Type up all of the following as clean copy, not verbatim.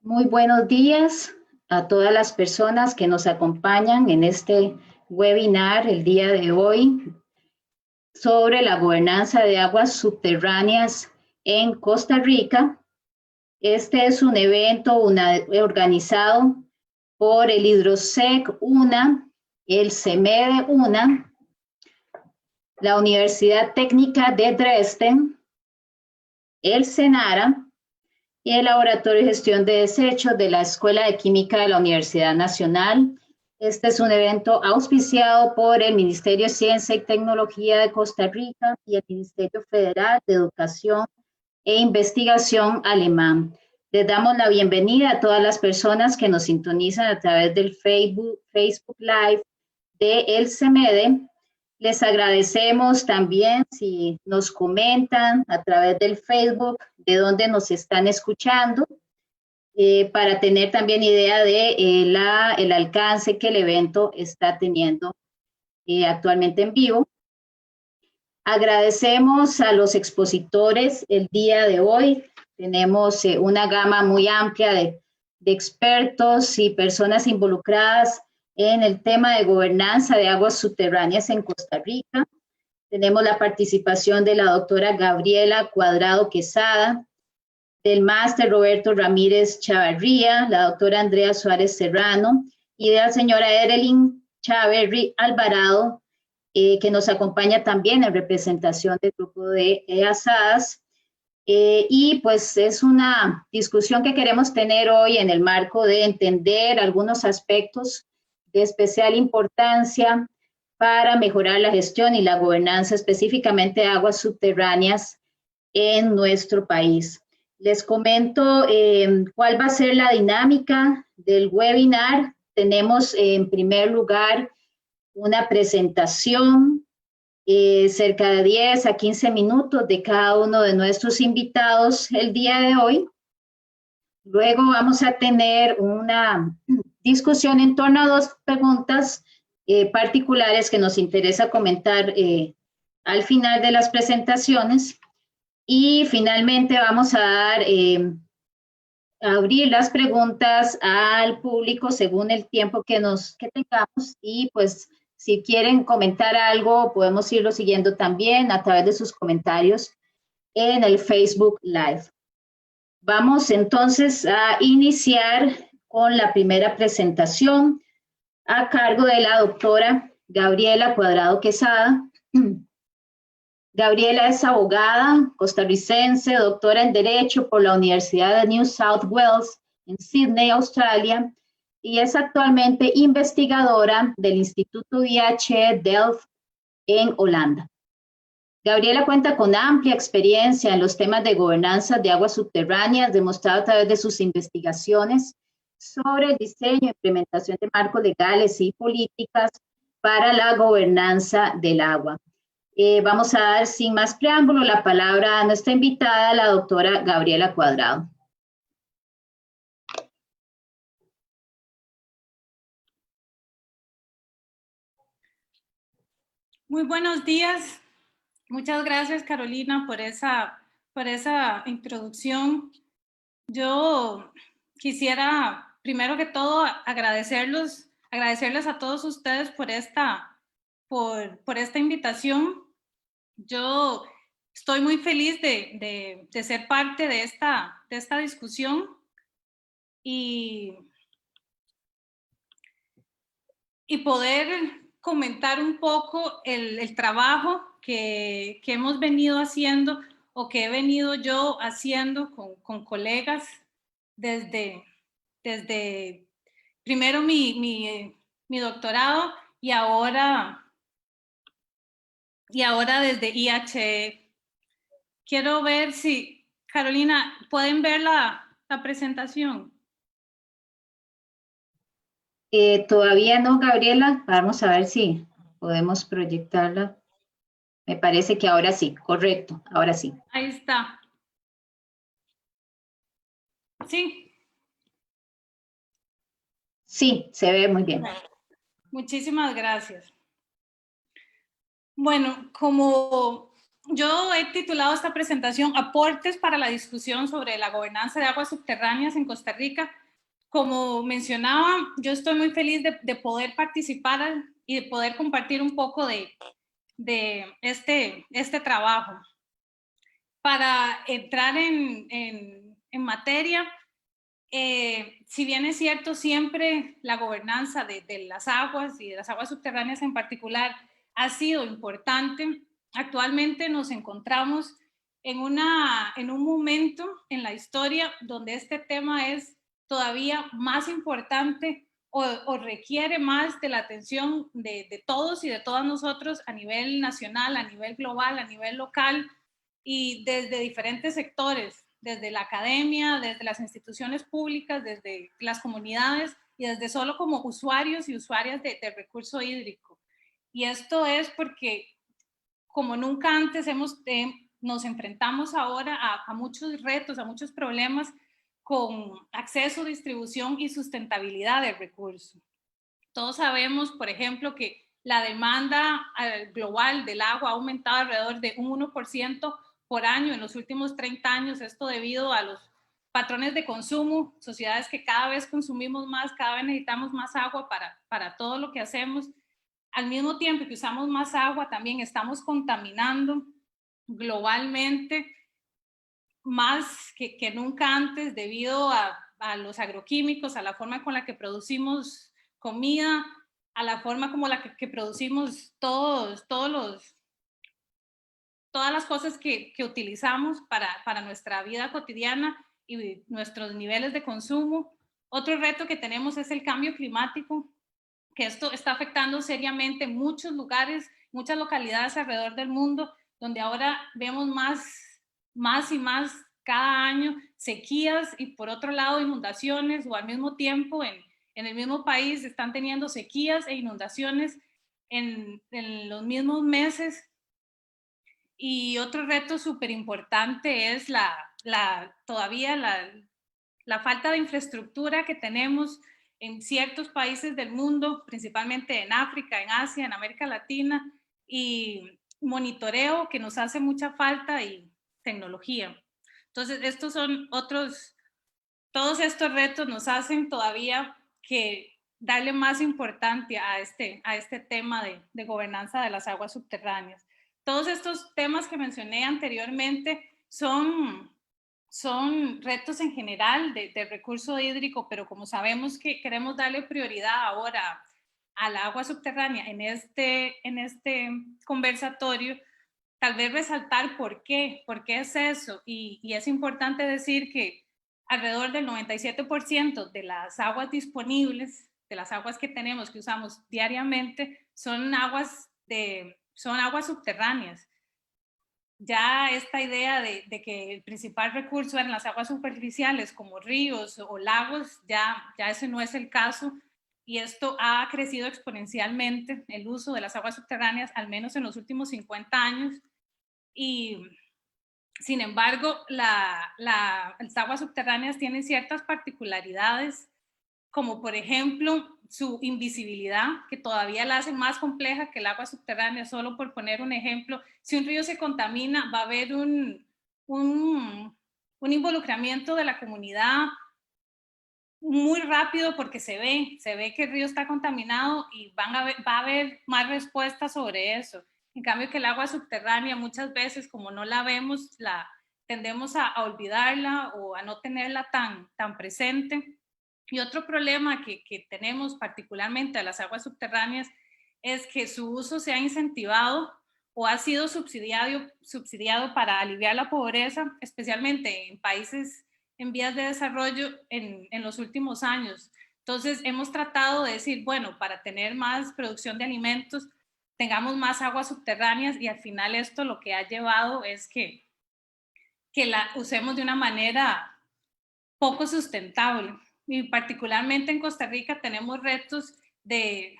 Muy buenos días a todas las personas que nos acompañan en este webinar el día de hoy sobre la gobernanza de aguas subterráneas en Costa Rica. Este es un evento organizado por el Hidrosec UNA, el CEMEDE UNA, la Universidad Técnica de Dresden, el SENARA y el Laboratorio de Gestión de Desechos de la Escuela de Química de la Universidad Nacional. Este es un evento auspiciado por el Ministerio de Ciencia y Tecnología de Costa Rica y el Ministerio Federal de Educación e Investigación alemán. Les damos la bienvenida a todas las personas que nos sintonizan a través del Facebook Live de El CEMEDE. Les agradecemos también si nos comentan a través del Facebook de dónde nos están escuchando, para tener también idea de el alcance que el evento está teniendo actualmente en vivo. Agradecemos a los expositores el día de hoy. Tenemos una gama muy amplia de expertos y personas involucradas en el tema de gobernanza de aguas subterráneas en Costa Rica. Tenemos la participación de la doctora Gabriela Cuadrado Quesada, del máster Roberto Ramírez Chavarría, la doctora Andrea Suárez Serrano y de la señora Erelyn Chaverri Alvarado, que nos acompaña también en representación del grupo de EASADAS. Y pues es una discusión que queremos tener hoy en el marco de entender algunos aspectos de especial importancia para mejorar la gestión y la gobernanza específicamente de aguas subterráneas en nuestro país. Les comento cuál va a ser la dinámica del webinar. Tenemos en primer lugar una presentación, cerca de 10 a 15 minutos de cada uno de nuestros invitados el día de hoy. Luego vamos a tener una discusión en torno a dos preguntas particulares que nos interesa comentar al final de las presentaciones. Y finalmente vamos a abrir las preguntas al público según el tiempo que tengamos, y pues si quieren comentar algo podemos irlo siguiendo también a través de sus comentarios en el Facebook Live. Vamos entonces a iniciar con la primera presentación a cargo de la doctora Gabriela Cuadrado Quesada. Gabriela es abogada costarricense, doctora en Derecho por la Universidad de New South Wales en Sydney, Australia, y es actualmente investigadora del Instituto IHE Delft en Holanda. Gabriela cuenta con amplia experiencia en los temas de gobernanza de aguas subterráneas, demostrado a través de sus investigaciones sobre el diseño e implementación de marcos legales y políticas para la gobernanza del agua. Vamos a dar sin más preámbulo la palabra a nuestra invitada, la doctora Gabriela Cuadrado. Muy buenos días. Muchas gracias, Carolina, por esa introducción. Yo quisiera, primero que todo, agradecerles a todos ustedes por esta invitación. Yo estoy muy feliz de ser parte de esta discusión y poder comentar un poco el trabajo que hemos venido haciendo o que he venido yo haciendo con colegas desde primero mi doctorado y ahora desde IHE. Quiero ver si, Carolina, ¿pueden ver la presentación? Todavía no, Gabriela. Vamos a ver si podemos proyectarla. Me parece que ahora sí, correcto, ahora sí. Ahí está. ¿Sí? Sí, se ve muy bien. Muchísimas gracias. Bueno, como yo he titulado esta presentación Aportes para la discusión sobre la gobernanza de aguas subterráneas en Costa Rica, Como mencionaba, yo estoy muy feliz de poder participar y de poder compartir un poco de este trabajo. Para entrar en materia, si bien es cierto, siempre la gobernanza de las aguas y de las aguas subterráneas en particular ha sido importante, actualmente nos encontramos en un momento en la historia donde este tema es todavía más importante o requiere más de la atención de todos y de todas nosotros a nivel nacional, a nivel global, a nivel local y desde diferentes sectores, desde la academia, desde las instituciones públicas, desde las comunidades y desde solo como usuarios y usuarias de recurso hídrico. Y esto es porque como nunca antes nos enfrentamos ahora a muchos retos, a muchos problemas con acceso, distribución y sustentabilidad del recurso. Todos sabemos, por ejemplo, que la demanda global del agua ha aumentado alrededor de un 1% por año en los últimos 30 años, esto debido a los patrones de consumo, sociedades que cada vez consumimos más, cada vez necesitamos más agua para todo lo que hacemos. Al mismo tiempo que usamos más agua, también estamos contaminando globalmente más que nunca antes debido a los agroquímicos, a la forma con la que producimos comida, a la forma como la que producimos todas las cosas que utilizamos para nuestra vida cotidiana y nuestros niveles de consumo. Otro reto que tenemos es el cambio climático, que esto está afectando seriamente muchos lugares, muchas localidades alrededor del mundo, donde ahora vemos más y más cada año sequías y por otro lado inundaciones, o al mismo tiempo en el mismo país están teniendo sequías e inundaciones en los mismos meses. Y otro reto súper importante es todavía la falta de infraestructura que tenemos en ciertos países del mundo, principalmente en África, en Asia, en América Latina, y monitoreo que nos hace mucha falta y tecnología. Entonces, estos son todos estos retos nos hacen todavía que darle más importancia a este tema de gobernanza de las aguas subterráneas. Todos estos temas que mencioné anteriormente son retos en general de recurso hídrico, pero como sabemos que queremos darle prioridad ahora al agua subterránea en este conversatorio, tal vez resaltar por qué es eso. Y es importante decir que alrededor del 97% de las aguas disponibles, de las aguas que tenemos, que usamos diariamente, son aguas subterráneas. Ya esta idea de que el principal recurso eran las aguas superficiales como ríos o lagos, ya ese no es el caso, y esto ha crecido exponencialmente, el uso de las aguas subterráneas, al menos en los últimos 50 años, y sin embargo, las aguas subterráneas tienen ciertas particularidades, como por ejemplo su invisibilidad, que todavía la hacen más compleja que el agua subterránea. Solo por poner un ejemplo, si un río se contamina, va a haber un involucramiento de la comunidad muy rápido porque se ve que el río está contaminado y va a haber más respuestas sobre eso. En cambio que el agua subterránea muchas veces, como no la vemos, tendemos a olvidarla o a no tenerla tan presente. Y otro problema que tenemos particularmente a las aguas subterráneas es que su uso se ha incentivado o ha sido subsidiado para aliviar la pobreza, especialmente en países en vías de desarrollo en los últimos años. Entonces hemos tratado de decir, bueno, para tener más producción de alimentos, tengamos más aguas subterráneas, y al final esto lo que ha llevado es que la usemos de una manera poco sustentable. Y particularmente en Costa Rica tenemos retos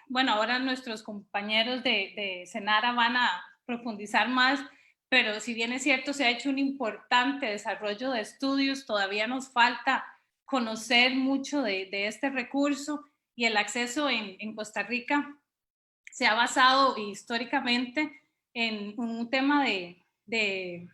bueno, ahora nuestros compañeros de Senara van a profundizar más, pero si bien es cierto, se ha hecho un importante desarrollo de estudios, todavía nos falta conocer mucho de este recurso, y el acceso en Costa Rica se ha basado históricamente en un tema de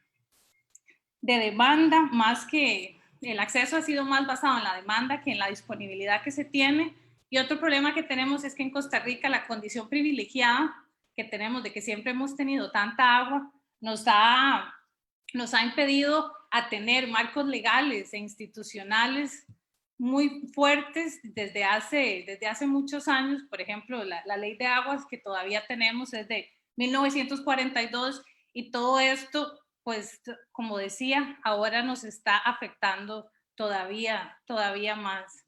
demanda más que el acceso ha sido más basado en la demanda que en la disponibilidad que se tiene. Y otro problema que tenemos es que en Costa Rica la condición privilegiada que tenemos de que siempre hemos tenido tanta agua nos ha impedido a tener marcos legales e institucionales muy fuertes desde hace muchos años. Por ejemplo, la ley de aguas que todavía tenemos es de 1942 y todo esto, pues, como decía, ahora nos está afectando todavía más.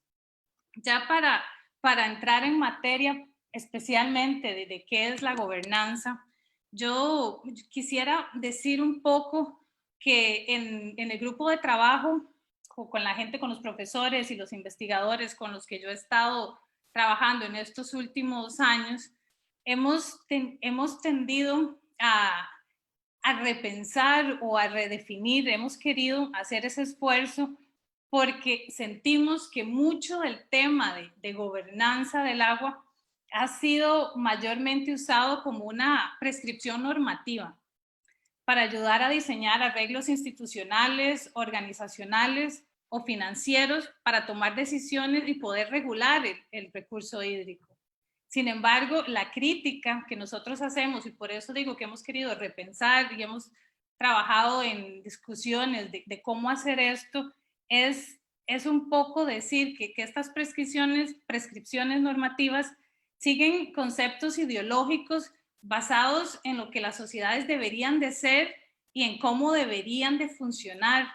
Ya para entrar en materia especialmente de qué es la gobernanza, yo quisiera decir un poco que en el grupo de trabajo, con la gente, con los profesores y los investigadores con los que yo he estado trabajando en estos últimos años, hemos tendido a repensar o a redefinir, hemos querido hacer ese esfuerzo porque sentimos que mucho del tema de gobernanza del agua ha sido mayormente usado como una prescripción normativa para ayudar a diseñar arreglos institucionales, organizacionales o financieros para tomar decisiones y poder regular el recurso hídrico. Sin embargo, la crítica que nosotros hacemos, y por eso digo que hemos querido repensar y hemos trabajado en discusiones de cómo hacer esto, es un poco decir que estas prescripciones normativas siguen conceptos ideológicos basados en lo que las sociedades deberían de ser y en cómo deberían de funcionar,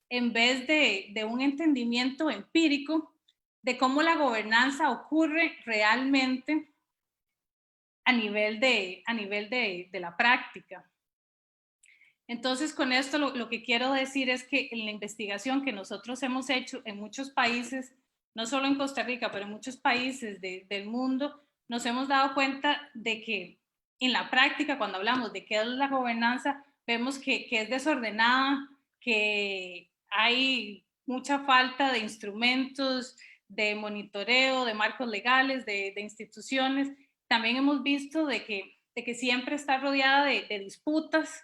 en vez de un entendimiento empírico de cómo la gobernanza ocurre realmente a nivel de la práctica. Entonces, con esto lo que quiero decir es que en la investigación que nosotros hemos hecho en muchos países, no solo en Costa Rica, pero en muchos países del mundo, nos hemos dado cuenta de que en la práctica, cuando hablamos de qué es la gobernanza, vemos que es desordenada, que hay mucha falta de instrumentos, de monitoreo, de marcos legales, de instituciones. También hemos visto de que siempre está rodeada de disputas,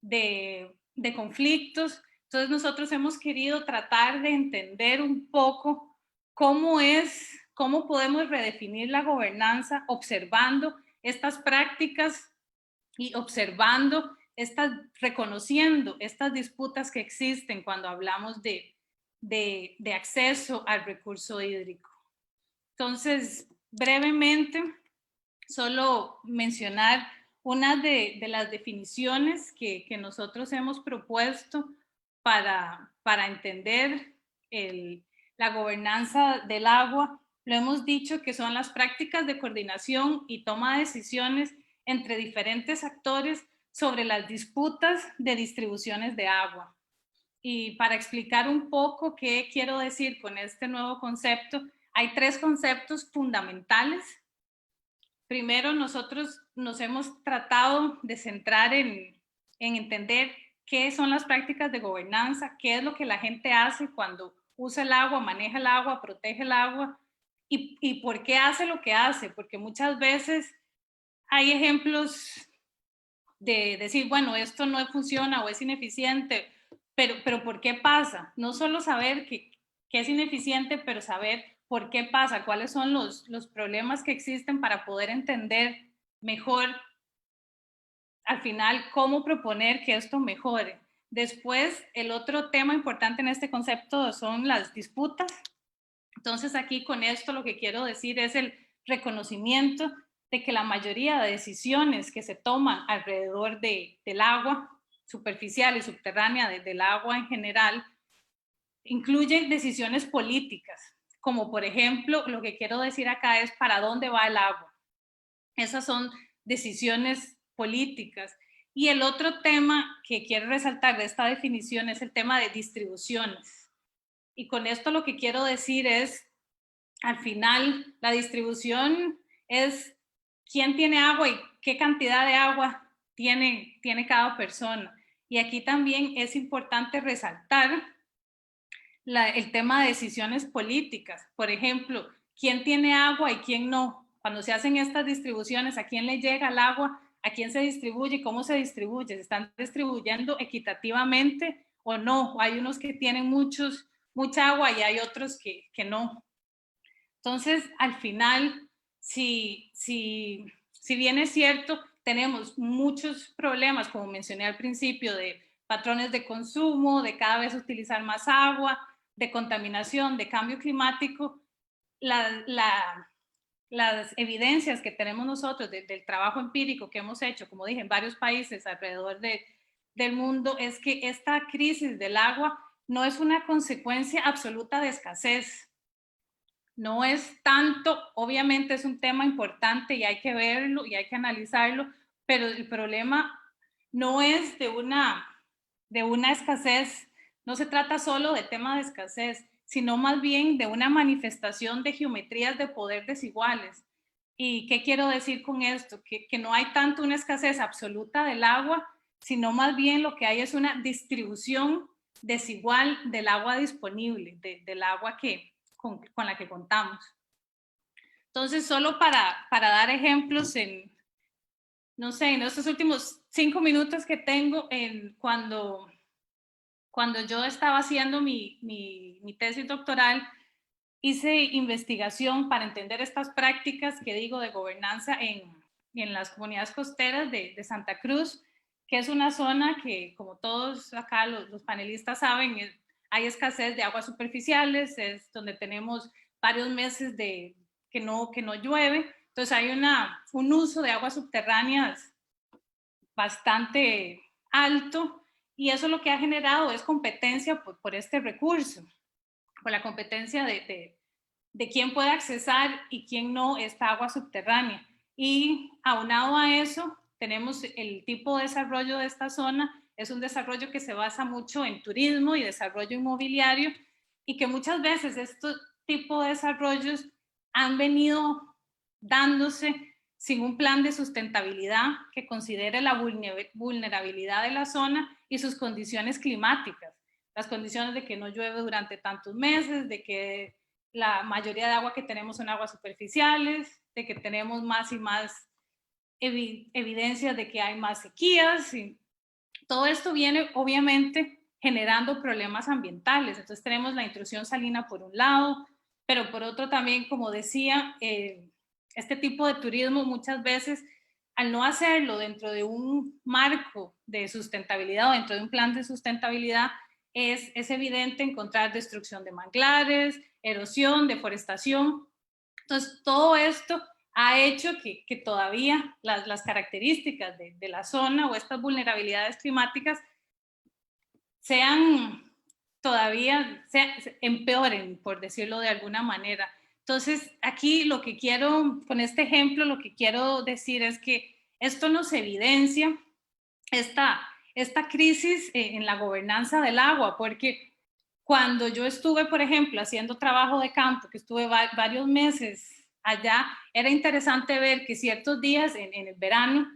de conflictos. Entonces nosotros hemos querido tratar de entender un poco cómo podemos redefinir la gobernanza observando estas prácticas y reconociendo estas disputas que existen cuando hablamos de acceso al recurso hídrico. Entonces, brevemente, solo mencionar una de las definiciones que nosotros hemos propuesto para entender la gobernanza del agua. Lo hemos dicho que son las prácticas de coordinación y toma de decisiones entre diferentes actores sobre las disputas de distribuciones de agua. Y para explicar un poco qué quiero decir con este nuevo concepto, hay 3 conceptos fundamentales. Primero, nosotros nos hemos tratado de centrar en entender qué son las prácticas de gobernanza, qué es lo que la gente hace cuando usa el agua, maneja el agua, protege el agua, y por qué hace lo que hace, porque muchas veces hay ejemplos de decir, bueno, esto no funciona o es ineficiente, pero ¿por qué pasa? No solo saber que es ineficiente, pero saber por qué pasa, cuáles son los problemas que existen para poder entender mejor al final cómo proponer que esto mejore. Después, el otro tema importante en este concepto son las disputas. Entonces, aquí con esto lo que quiero decir es el reconocimiento de que la mayoría de decisiones que se toman alrededor del agua superficial y subterránea, del agua en general, incluyen decisiones políticas, como por ejemplo, lo que quiero decir acá es para dónde va el agua. Esas son decisiones políticas. Y el otro tema que quiero resaltar de esta definición es el tema de distribuciones. Y con esto lo que quiero decir es, al final, la distribución es quién tiene agua y qué cantidad de agua tiene cada persona. Y aquí también es importante resaltar el tema de decisiones políticas. Por ejemplo, quién tiene agua y quién no. Cuando se hacen estas distribuciones, ¿a quién le llega el agua? ¿A quién se distribuye? ¿Cómo se distribuye? ¿Se están distribuyendo equitativamente o no? Hay unos que tienen muchos mucha agua y hay otros que no. Entonces, al final, si bien es cierto, tenemos muchos problemas, como mencioné al principio, de patrones de consumo, de cada vez utilizar más agua, de contaminación, de cambio climático, las evidencias que tenemos nosotros del trabajo empírico que hemos hecho, como dije, en varios países alrededor del mundo, es que esta crisis del agua no es una consecuencia absoluta de escasez. No es tanto, obviamente es un tema importante y hay que verlo y hay que analizarlo, pero el problema no es de una escasez, no se trata solo de tema de escasez, sino más bien de una manifestación de geometrías de poder desiguales. ¿Y qué quiero decir con esto? Que no hay tanto una escasez absoluta del agua, sino más bien lo que hay es una distribución desigual del agua disponible, del agua con la que contamos. Entonces, solo para dar ejemplos no sé, en estos últimos 5 minutos que tengo, cuando yo estaba haciendo mi tesis doctoral, hice investigación para entender estas prácticas que digo de gobernanza en las comunidades costeras de Santa Cruz, que es una zona que, como todos acá los panelistas saben, hay escasez de aguas superficiales, es donde tenemos varios meses que no llueve, entonces hay un uso de aguas subterráneas bastante alto y eso lo que ha generado es competencia por este recurso, por la competencia de quién puede accesar y quién no esta agua subterránea. Y aunado a eso, tenemos el tipo de desarrollo de esta zona, es un desarrollo que se basa mucho en turismo y desarrollo inmobiliario y que muchas veces estos tipos de desarrollos han venido dándose sin un plan de sustentabilidad que considere la vulnerabilidad de la zona y sus condiciones climáticas, las condiciones de que no llueve durante tantos meses, de que la mayoría de agua que tenemos son aguas superficiales, de que tenemos más y más evidencias de que hay más sequías. Y todo esto viene obviamente generando problemas ambientales. Entonces tenemos la intrusión salina por un lado, pero por otro también, como decía, este tipo de turismo muchas veces, al no hacerlo dentro de un marco de sustentabilidad o dentro de un plan de sustentabilidad, es evidente encontrar destrucción de manglares, erosión, deforestación. Entonces, todo esto ha hecho que todavía las características de la zona o estas vulnerabilidades climáticas empeoren, por decirlo de alguna manera. Entonces, aquí lo que quiero, con este ejemplo, lo que quiero decir es que esto nos evidencia esta crisis en la gobernanza del agua, porque cuando yo estuve, por ejemplo, haciendo trabajo de campo, que estuve varios meses allá, era interesante ver que ciertos días en el verano,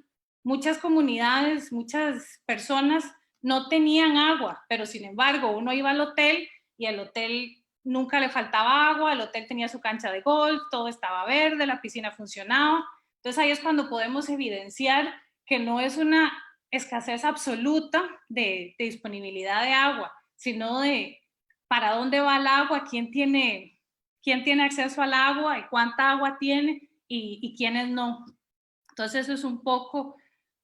muchas comunidades, muchas personas no tenían agua, pero sin embargo uno iba al hotel y el hotel nunca le faltaba agua, el hotel tenía su cancha de golf, todo estaba verde, la piscina funcionaba. Entonces ahí es cuando podemos evidenciar que no es una escasez absoluta de disponibilidad de agua, sino de para dónde va el agua, quién tiene acceso al agua y cuánta agua tiene y quiénes no. Entonces eso es un poco,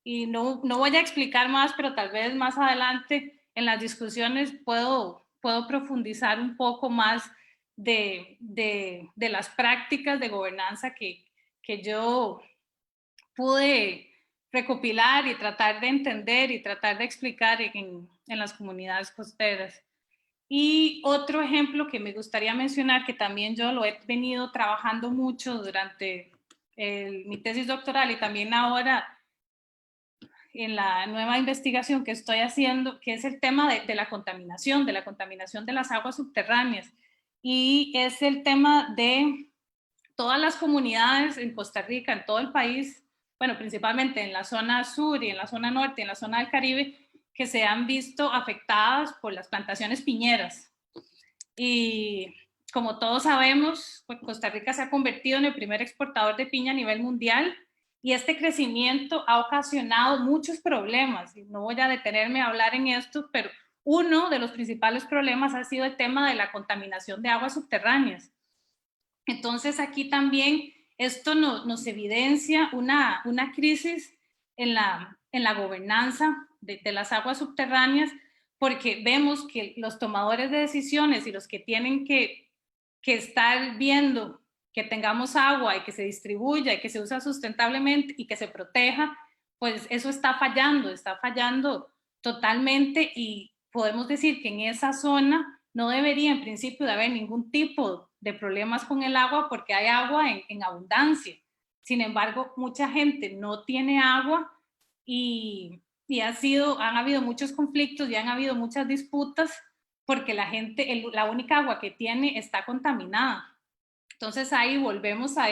y no voy a explicar más, pero tal vez más adelante en las discusiones puedo profundizar un poco más de las prácticas de gobernanza que yo pude recopilar y tratar de entender y tratar de explicar en las comunidades costeras. Y otro ejemplo que me gustaría mencionar, que también yo lo he venido trabajando mucho durante mi tesis doctoral y también ahora en la nueva investigación que estoy haciendo, que es el tema de la contaminación de las aguas subterráneas. Y es el tema de todas las comunidades en Costa Rica, en todo el país, bueno, principalmente en la zona sur y en la zona norte y en la zona del Caribe, que se han visto afectadas por las plantaciones piñeras. Y como todos sabemos, pues Costa Rica se ha convertido en el primer exportador de piña a nivel mundial y este crecimiento ha ocasionado muchos problemas. Y no voy a detenerme a hablar en esto, pero uno de los principales problemas ha sido el tema de la contaminación de aguas subterráneas. Entonces aquí también esto nos evidencia una crisis en la gobernanza de las aguas subterráneas, porque vemos que los tomadores de decisiones y los que tienen que estar viendo que tengamos agua y que se distribuya y que se usa sustentablemente y que se proteja, pues eso está fallando totalmente, y podemos decir que en esa zona no debería en principio de haber ningún tipo de problemas con el agua porque hay agua en abundancia. Sin embargo, mucha gente no tiene agua y han habido muchos conflictos y han habido muchas disputas porque la gente, la única agua que tiene está contaminada. Entonces ahí volvemos a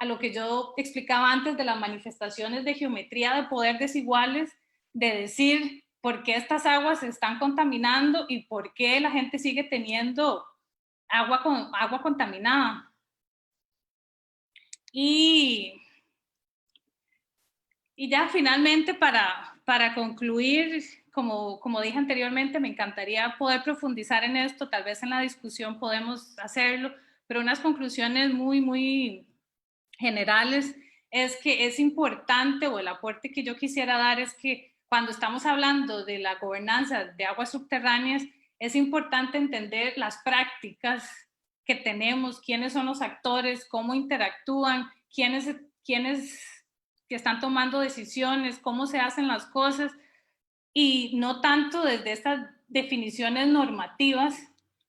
lo que yo explicaba antes de las manifestaciones de geometría de poder desiguales, de decir por qué estas aguas se están contaminando y por qué la gente sigue teniendo agua contaminada. Y ya finalmente para concluir, como dije anteriormente, me encantaría poder profundizar en esto, tal vez en la discusión podemos hacerlo, pero unas conclusiones muy generales es que es importante, o el aporte que yo quisiera dar es que cuando estamos hablando de la gobernanza de aguas subterráneas, es importante entender las prácticas que tenemos, quiénes son los actores, cómo interactúan, quiénes que están tomando decisiones, cómo se hacen las cosas, y no tanto desde estas definiciones normativas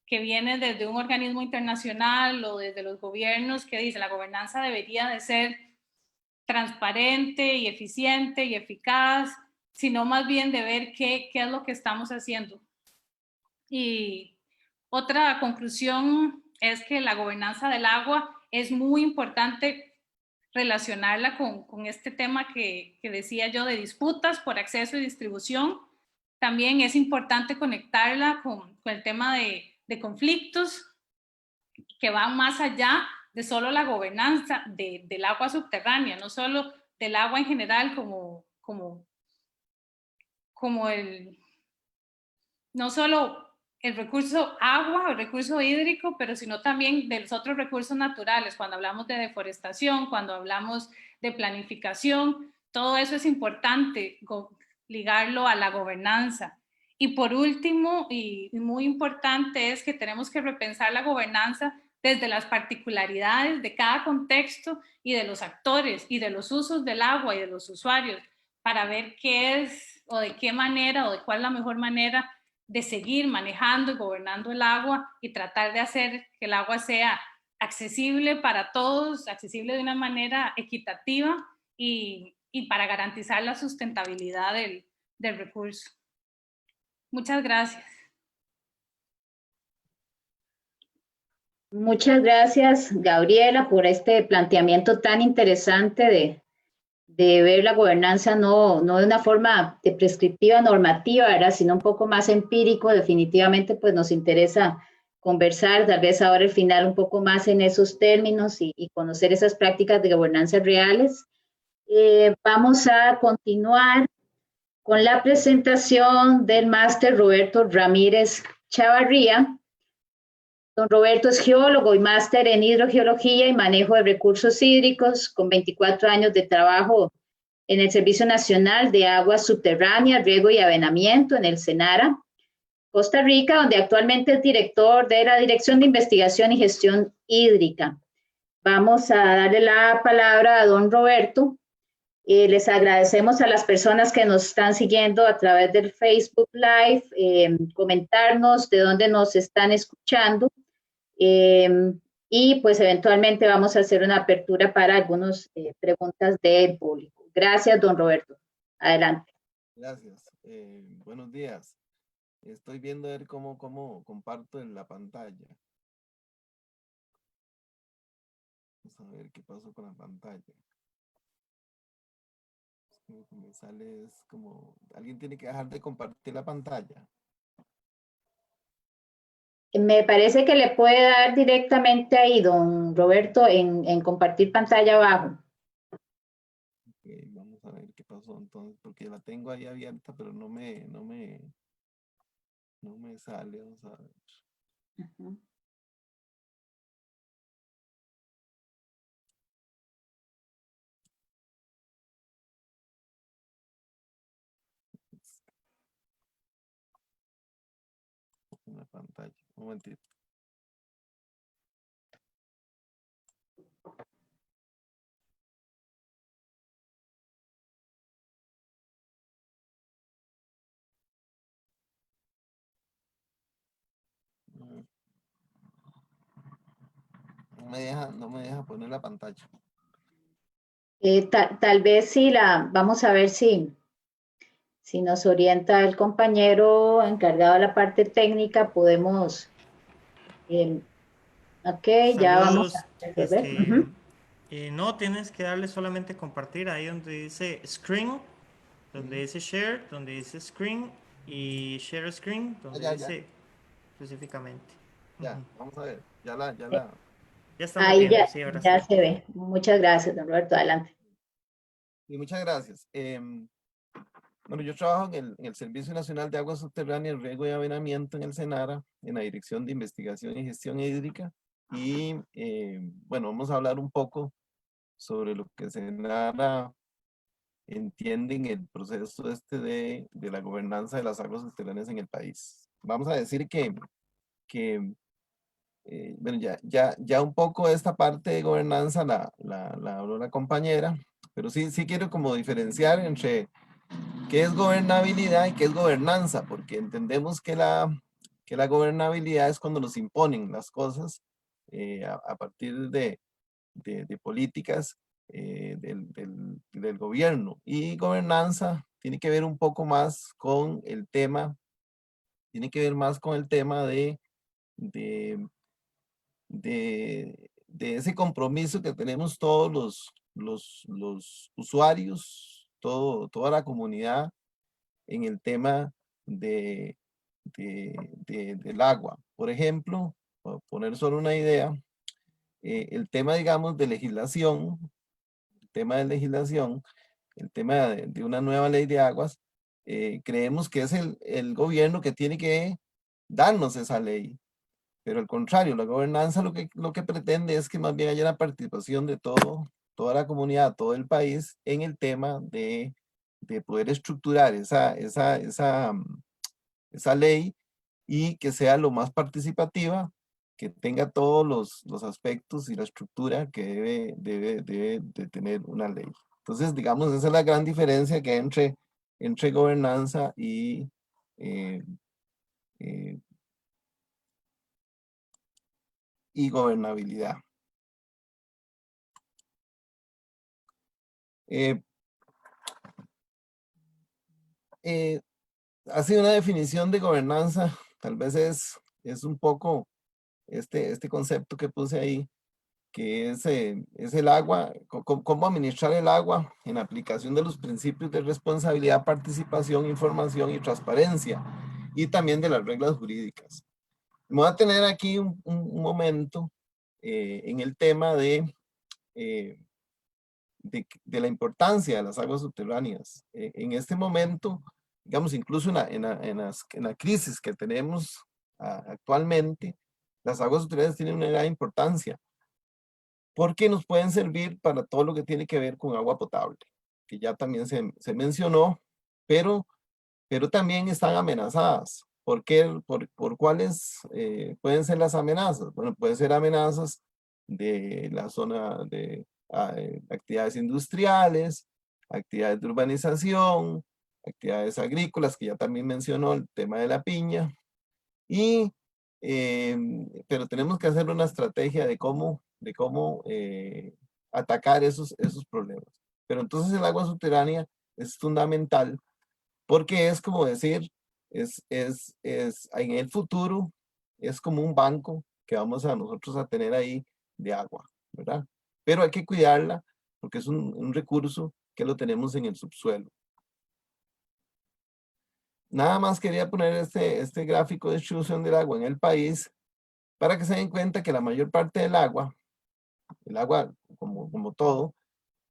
que vienen desde un organismo internacional o desde los gobiernos que dicen la gobernanza debería de ser transparente y eficiente y eficaz, sino más bien de ver qué es lo que estamos haciendo. Y otra conclusión es que la gobernanza del agua es muy importante relacionarla con este tema que decía yo de disputas por acceso y distribución. También es importante conectarla con el tema de conflictos que van más allá de solo la gobernanza del agua subterránea, no solo del agua en general no solo el recurso agua, el recurso hídrico, pero sino también de los otros recursos naturales. Cuando hablamos de deforestación, cuando hablamos de planificación, todo eso es importante ligarlo a la gobernanza. Y por último, y muy importante, es que tenemos que repensar la gobernanza desde las particularidades de cada contexto y de los actores y de los usos del agua y de los usuarios, para ver qué es o de qué manera o de cuál es la mejor manera de seguir manejando y gobernando el agua y tratar de hacer que el agua sea accesible para todos, accesible de una manera equitativa y para garantizar la sustentabilidad del recurso. Muchas gracias. Muchas gracias, Gabriela, por este planteamiento tan interesante de ver la gobernanza no de una forma de prescriptiva normativa, ¿verdad? Sino un poco más empírico. Definitivamente, pues nos interesa conversar, tal vez ahora al final un poco más en esos términos y conocer esas prácticas de gobernanza reales. Vamos a continuar con la presentación del máster Roberto Ramírez Chavarría. Don Roberto es geólogo y máster en hidrogeología y manejo de recursos hídricos, con 24 años de trabajo en el Servicio Nacional de Aguas Subterráneas, Riego y Avenamiento, en el SENARA, Costa Rica, donde actualmente es director de la Dirección de Investigación y Gestión Hídrica. Vamos a darle la palabra a don Roberto. Les agradecemos a las personas que nos están siguiendo a través del Facebook Live, comentarnos de dónde nos están escuchando. Y pues eventualmente vamos a hacer una apertura para algunas preguntas del público. Gracias, don Roberto. Adelante. Gracias. Buenos días. Estoy viendo a ver cómo comparto en la pantalla. Vamos a ver qué pasó con la pantalla. Lo que me sale es como, alguien tiene que dejar de compartir la pantalla. Me parece que le puede dar directamente ahí, don Roberto, en compartir pantalla abajo. Okay, vamos a ver qué pasó entonces, porque la tengo ahí abierta, pero no me No me sale, vamos a ver. Ujú. Una pantalla, un momentito. Mm, no me deja poner la pantalla. Tal vez si vamos a ver si nos orienta el compañero encargado de la parte técnica, podemos, eh, ok, ya vamos Saludos, a resolver. Ujú. no, tienes que darle solamente compartir ahí donde dice screen, donde Sí. dice share, donde dice screen y share screen, donde Ya, dice específicamente. ya, Ujú. vamos a ver, Ya estamos Ahí viendo, ya, sí, ahora sí. ya se ve. Muchas gracias, don Roberto. Adelante. y muchas gracias. Bueno, yo trabajo en el Servicio Nacional de Aguas Subterráneas, Riego y Avenamiento en el SENARA, en la Dirección de Investigación y Gestión Hídrica, y bueno, vamos a hablar un poco sobre lo que SENARA entiende en el proceso de la gobernanza de las aguas subterráneas en el país. Vamos a decir que bueno, ya un poco esta parte de gobernanza la habló la compañera, pero sí quiero como diferenciar entre qué es gobernabilidad y qué es gobernanza, porque entendemos que la gobernabilidad es cuando nos imponen las cosas a partir de políticas del gobierno. Y gobernanza tiene que ver un poco más con el tema, tiene que ver más con el tema de, de ese compromiso que tenemos todos los usuarios, toda la comunidad en el tema de, del agua. Por ejemplo, para poner solo una idea, el tema, digamos, de legislación, el tema de legislación, el tema de una nueva ley de aguas, creemos que es el gobierno que tiene que darnos esa ley. Pero al contrario, la gobernanza lo que pretende es que más bien haya la participación de toda la comunidad, todo el país en el tema de poder estructurar esa ley y que sea lo más participativa, que tenga todos los aspectos y la estructura que debe de tener una ley. Entonces, digamos, esa es la gran diferencia que hay entre gobernanza eh, eh, y gobernabilidad. Eh, Así una definición de gobernanza, tal vez es un poco este concepto que puse ahí, que es el agua, cómo administrar el agua en aplicación de los principios de responsabilidad, participación, información y transparencia, y también de las reglas jurídicas. Me voy a tener aquí un momento en el tema eh, de la importancia de las aguas subterráneas. En este momento, digamos, incluso en la crisis que tenemos actualmente, las aguas subterráneas tienen una gran importancia porque nos pueden servir para todo lo que tiene que ver con agua potable, que ya también se mencionó, pero, pero también están amenazadas. ¿Por qué? ¿Por cuáles pueden ser las amenazas? Bueno, pueden ser amenazas de la zona de actividades industriales, actividades de urbanización, actividades agrícolas, que ya también mencionó el tema de la piña, y, pero tenemos que hacer una estrategia de cómo atacar esos problemas. Pero entonces el agua subterránea es fundamental porque es como decir, en el futuro es como un banco que vamos a nosotros a tener ahí de agua, ¿verdad? Pero hay que cuidarla porque es un recurso que lo tenemos en el subsuelo. Nada más quería poner este gráfico de distribución del agua en el país para que se den cuenta que la mayor parte del agua, el agua como todo,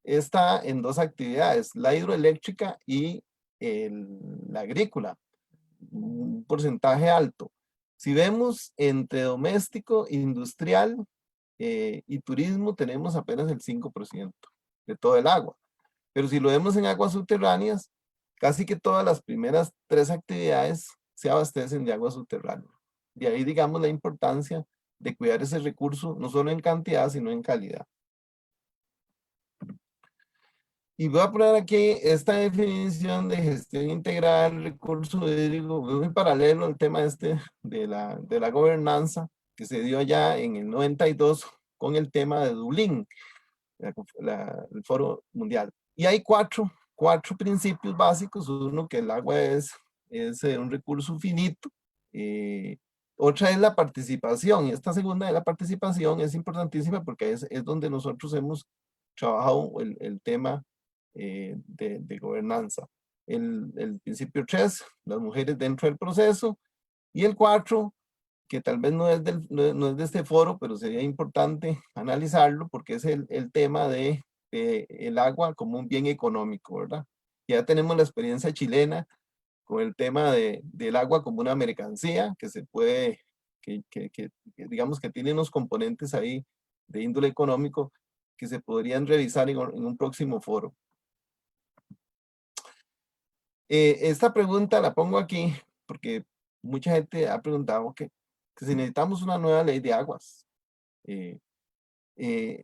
está en dos actividades, la hidroeléctrica y la agrícola. un porcentaje alto. Si vemos entre doméstico, industrial y turismo, tenemos apenas el 5% de todo el agua. Pero si lo vemos en aguas subterráneas, casi que todas las primeras 3 actividades se abastecen de agua subterránea. De ahí, digamos, la importancia de cuidar ese recurso, no solo en cantidad, sino en calidad. Y voy a poner aquí esta definición de gestión integral, recurso hídrico, muy paralelo al tema de la gobernanza que se dio allá en el 92 con el tema de Dublín, el Foro Mundial. Y hay cuatro principios básicos. Uno, que el agua es un recurso finito. Otra es la participación. Y esta segunda de la participación es importantísima porque es donde nosotros hemos trabajado el tema de gobernanza. El principio 3, las mujeres dentro del proceso. Y el 4, que tal vez no es de este foro, pero sería importante analizarlo porque es el tema de el agua como un bien económico, ¿verdad? Ya tenemos la experiencia chilena con el tema del agua como una mercancía que se puede, que digamos que tiene unos componentes ahí de índole económico que se podrían revisar en un próximo foro. Esta pregunta la pongo aquí porque mucha gente ha preguntado que si necesitamos una nueva ley de aguas.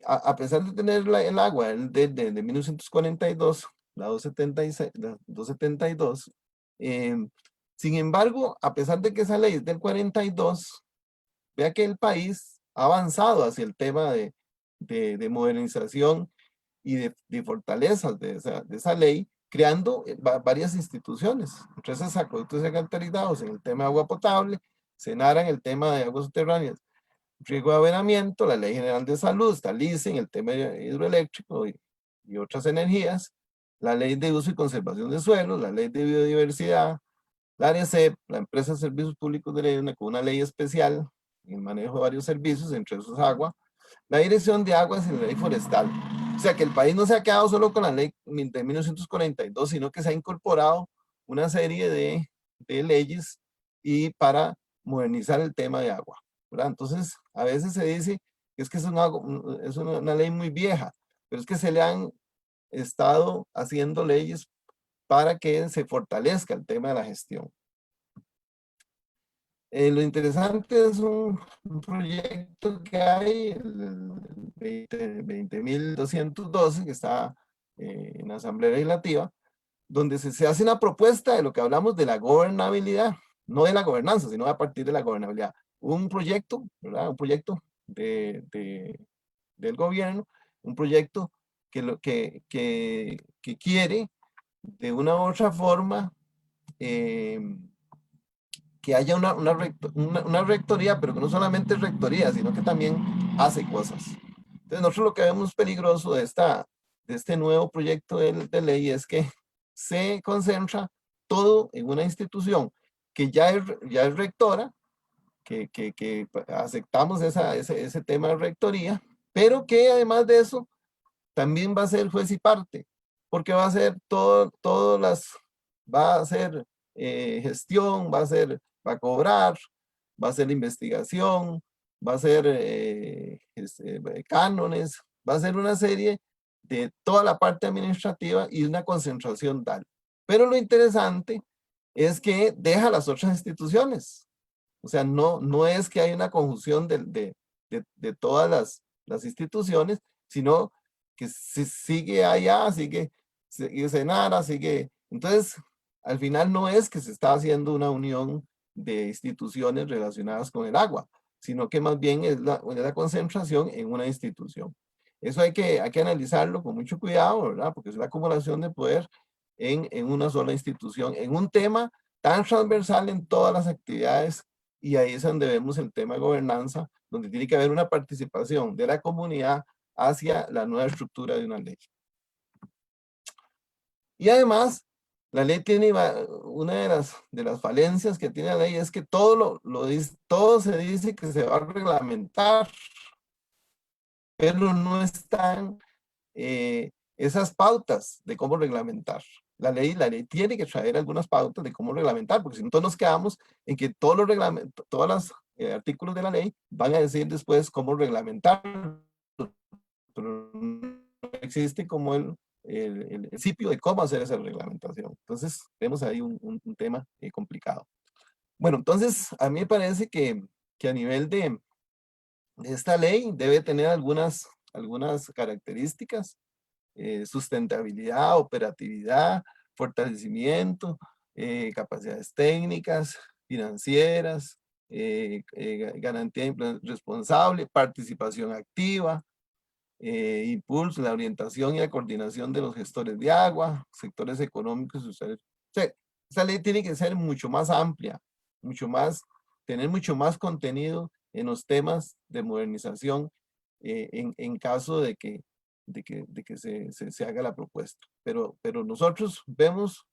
A pesar de tener el agua de 1942, la 276, la 272, sin embargo, a pesar de que esa ley es del 42, vea que el país ha avanzado hacia el tema de modernización y de fortalezas de esa ley, creando varias instituciones, entre esas acueductos y alcantarillados en el tema de agua potable, Senara en el tema de aguas subterráneas, riego de avenamiento, la Ley General de Salud, está LICE en el tema hidroeléctrico y otras energías, la Ley de Uso y Conservación de Suelos, la Ley de Biodiversidad, la ARECEP, la Empresa de Servicios Públicos de Ley, con una ley especial en el manejo de varios servicios, entre esos agua, la Dirección de Aguas y la Ley Forestal. O sea que el país no se ha quedado solo con la ley de 1942, sino que se ha incorporado una serie de leyes y para modernizar el tema de agua, ¿verdad? Entonces, a veces se dice que es que es una ley muy vieja, pero es que se le han estado haciendo leyes para que se fortalezca el tema de la gestión. Lo interesante es un proyecto que hay, el 20.212, que está en la Asamblea Legislativa, donde se hace una propuesta de lo que hablamos de la gobernabilidad, no de la gobernanza, sino a partir de la gobernabilidad. Un proyecto, ¿verdad? Un proyecto del gobierno, un proyecto que quiere de una u otra forma que haya una rectoría, pero que no solamente es rectoría, sino que también hace cosas. Entonces nosotros lo que vemos peligroso de este nuevo proyecto de ley es que se concentra todo en una institución que ya es rectora, que aceptamos ese tema de rectoría, pero que además de eso también va a ser juez y parte, porque va a hacer va a hacer gestión, va a cobrar, va a hacer investigación, va a hacer cánones, va a hacer una serie de toda la parte administrativa y una concentración tal. Pero lo interesante es que deja las otras instituciones. O sea, no es que hay una conjunción de todas las instituciones, sino que sigue allá, sigue Senara, sigue. Entonces, al final no es que se está haciendo una unión de instituciones relacionadas con el agua, sino que más bien es la concentración en una institución. Eso hay que analizarlo con mucho cuidado, ¿verdad? Porque es la acumulación de poder en una sola institución, en un tema tan transversal en todas las actividades, y ahí es donde vemos el tema de gobernanza, donde tiene que haber una participación de la comunidad hacia la nueva estructura de una ley. Y además, la ley tiene una de las falencias que tiene la ley es que todo se dice que se va a reglamentar, pero no están esas pautas de cómo reglamentar. La ley tiene que traer algunas pautas de cómo reglamentar, porque si no todos nos quedamos en que todos los reglamentos, todos los artículos de la ley van a decir después cómo reglamentar, pero no existe como el principio de cómo hacer esa reglamentación. Entonces, vemos ahí un tema complicado. Bueno, entonces, a mí me parece que a nivel de esta ley debe tener algunas características, sustentabilidad, operatividad, fortalecimiento, capacidades técnicas, financieras, garantía responsable, participación activa, impulso, la orientación y la coordinación de los gestores de agua, sectores económicos y sociales. O sea, esta ley tiene que ser mucho más amplia, tener mucho más contenido en los temas de modernización en caso de que se haga la propuesta. Pero nosotros vemos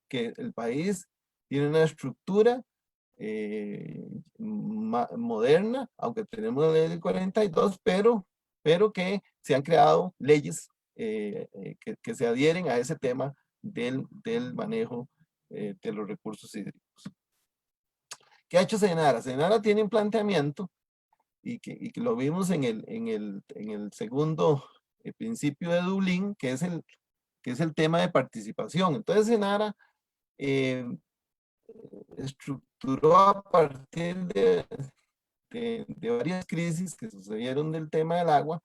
que el país tiene una estructura moderna, aunque tenemos la ley del 42, pero que se han creado leyes que se adhieren a ese tema del manejo de los recursos hídricos. ¿Qué ha hecho Senara? Senara tiene un planteamiento y que lo vimos en el segundo principio de Dublín, que es el tema de participación. Entonces Senara estructuró a partir de varias crisis que sucedieron del tema del agua,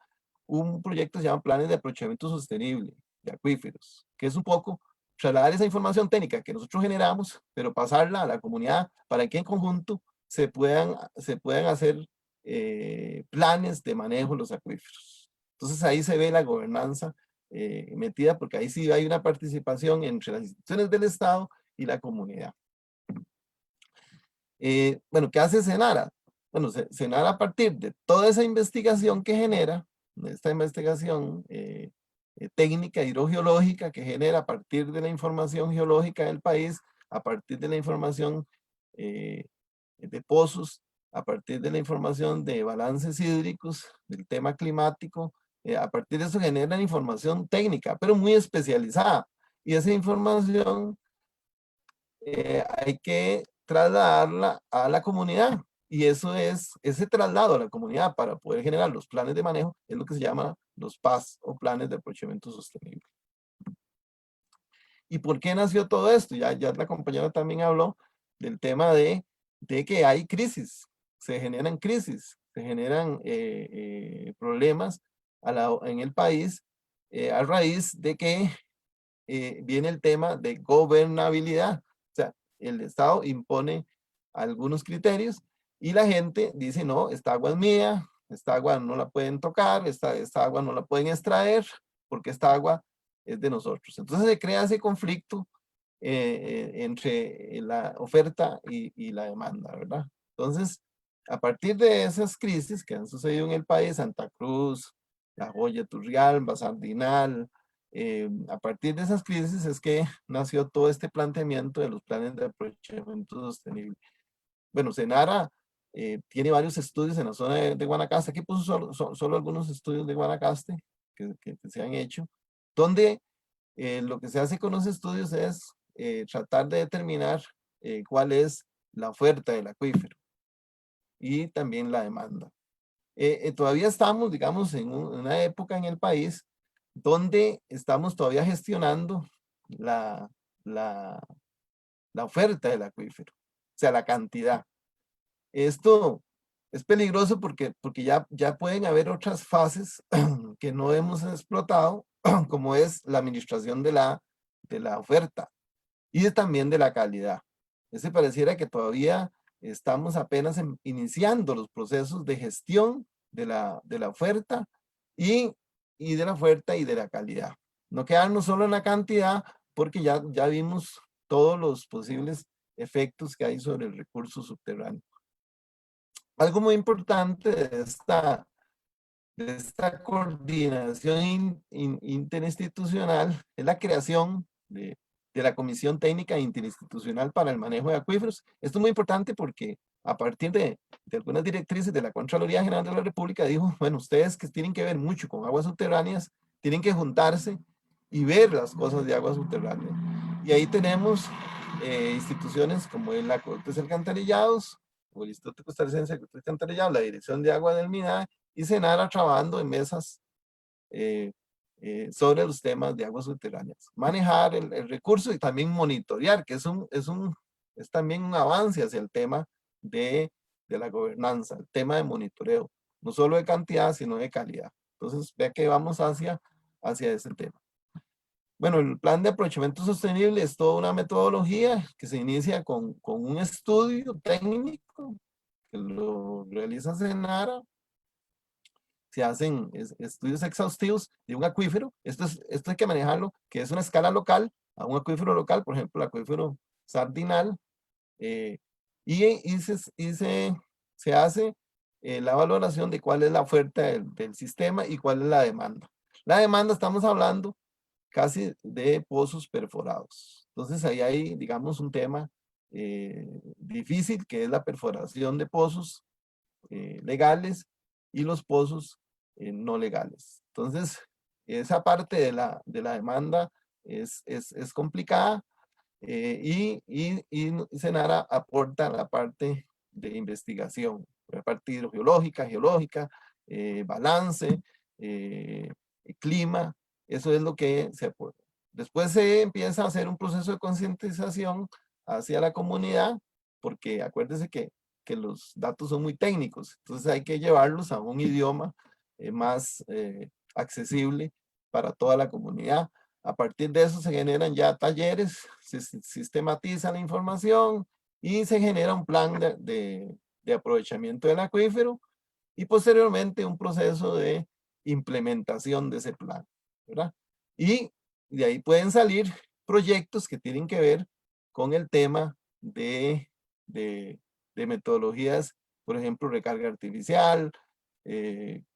un proyecto que se llama Planes de Aprovechamiento Sostenible de Acuíferos, que es un poco trasladar esa información técnica que nosotros generamos, pero pasarla a la comunidad para que en conjunto se puedan hacer planes de manejo de los acuíferos. Entonces ahí se ve la gobernanza metida, porque ahí sí hay una participación entre las instituciones del Estado y la comunidad. Bueno, ¿qué hace Senara? Bueno, Senara, a partir de toda esa investigación que genera, esta investigación técnica hidrogeológica que genera a partir de la información geológica del país, a partir de la información de pozos, a partir de la información de balances hídricos, del tema climático, a partir de eso generan información técnica, pero muy especializada. Y esa información hay que trasladarla a la comunidad. Y eso es, ese traslado a la comunidad para poder generar los planes de manejo, es lo que se llama los PAS o planes de aprovechamiento sostenible. ¿Y por qué nació todo esto? Ya la compañera también habló del tema de que hay crisis, se generan crisis, se generan problemas en el país a raíz de que viene el tema de gobernabilidad. O sea, el Estado impone algunos criterios y la gente dice, no, esta agua es mía, esta agua no la pueden tocar, esta agua no la pueden extraer, porque esta agua es de nosotros. Entonces se crea ese conflicto entre la oferta y la demanda, ¿verdad? Entonces, a partir de esas crisis que han sucedido en el país, Santa Cruz, La Joya, Turrialba, Sardinal, a partir de esas crisis es que nació todo este planteamiento de los planes de aprovechamiento sostenible. Bueno, Senara tiene varios estudios en la zona de Guanacaste. Aquí puso solo algunos estudios de Guanacaste que se han hecho, donde lo que se hace con los estudios es tratar de determinar cuál es la oferta del acuífero y también la demanda. Todavía estamos, digamos, en una época en el país donde estamos todavía gestionando la oferta del acuífero, o sea, la cantidad. Esto es peligroso porque ya pueden haber otras fases que no hemos explotado, como es la administración de la oferta y también de la calidad. Pareciera que todavía estamos apenas iniciando los procesos de gestión de la oferta y de la oferta y de la calidad. No quedarnos solo en la cantidad, porque ya vimos todos los posibles efectos que hay sobre el recurso subterráneo. Algo muy importante de esta coordinación interinstitucional es la creación de la Comisión Técnica Interinstitucional para el Manejo de Acuíferos. Esto es muy importante porque a partir de algunas directrices de la Contraloría General de la República dijo, bueno, ustedes que tienen que ver mucho con aguas subterráneas, tienen que juntarse y ver las cosas de agua subterránea. Y ahí tenemos instituciones como el Acueductos y Alcantarillados, o el Instituto Costarricense de Acueductos y Alcantarillados, la Dirección de Agua del MINAE, y SENARA trabajando en mesas sobre los temas de aguas subterráneas. Manejar el recurso y también monitorear, que es también un avance hacia el tema de la gobernanza, el tema de monitoreo, no solo de cantidad, sino de calidad. Entonces, vea que vamos hacia ese tema. Bueno, el plan de aprovechamiento sostenible es toda una metodología que se inicia con un estudio técnico que lo realiza SENARA. Se hacen estudios exhaustivos de un acuífero. Esto hay que manejarlo, que es una escala local, a un acuífero local, por ejemplo, el acuífero Sardinal, y se hace la valoración de cuál es la oferta del sistema y cuál es la demanda. La demanda, estamos hablando casi de pozos perforados. Entonces ahí hay, digamos, un tema difícil, que es la perforación de pozos legales y los pozos no legales. Entonces, esa parte de la demanda es complicada, y SENARA aporta la parte de investigación, la parte hidrogeológica, geológica, balance, clima. Eso es lo que se aporta. Después se empieza a hacer un proceso de concientización hacia la comunidad, porque acuérdense que los datos son muy técnicos, entonces hay que llevarlos a un idioma más accesible para toda la comunidad. A partir de eso se generan ya talleres, se sistematiza la información y se genera un plan de aprovechamiento del acuífero y posteriormente un proceso de implementación de ese plan, ¿verdad? Y de ahí pueden salir proyectos que tienen que ver con el tema de metodologías, por ejemplo, recarga artificial,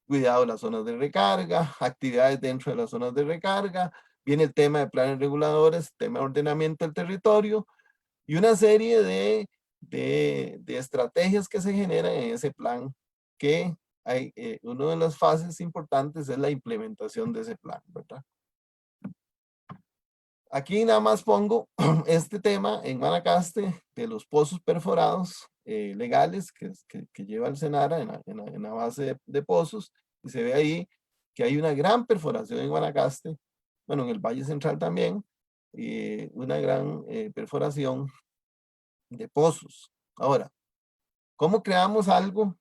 cuidado de las zonas de recarga, actividades dentro de las zonas de recarga, viene el tema de planes reguladores, tema de ordenamiento del territorio y una serie de estrategias que se generan en ese plan, que hay, una de las fases importantes es la implementación de ese plan, ¿verdad? Aquí nada más pongo este tema en Guanacaste de los pozos perforados legales que lleva el SENARA en la base de pozos, y se ve ahí que hay una gran perforación en Guanacaste, bueno, en el Valle Central también, y una gran perforación de pozos. Ahora, ¿cómo creamos algo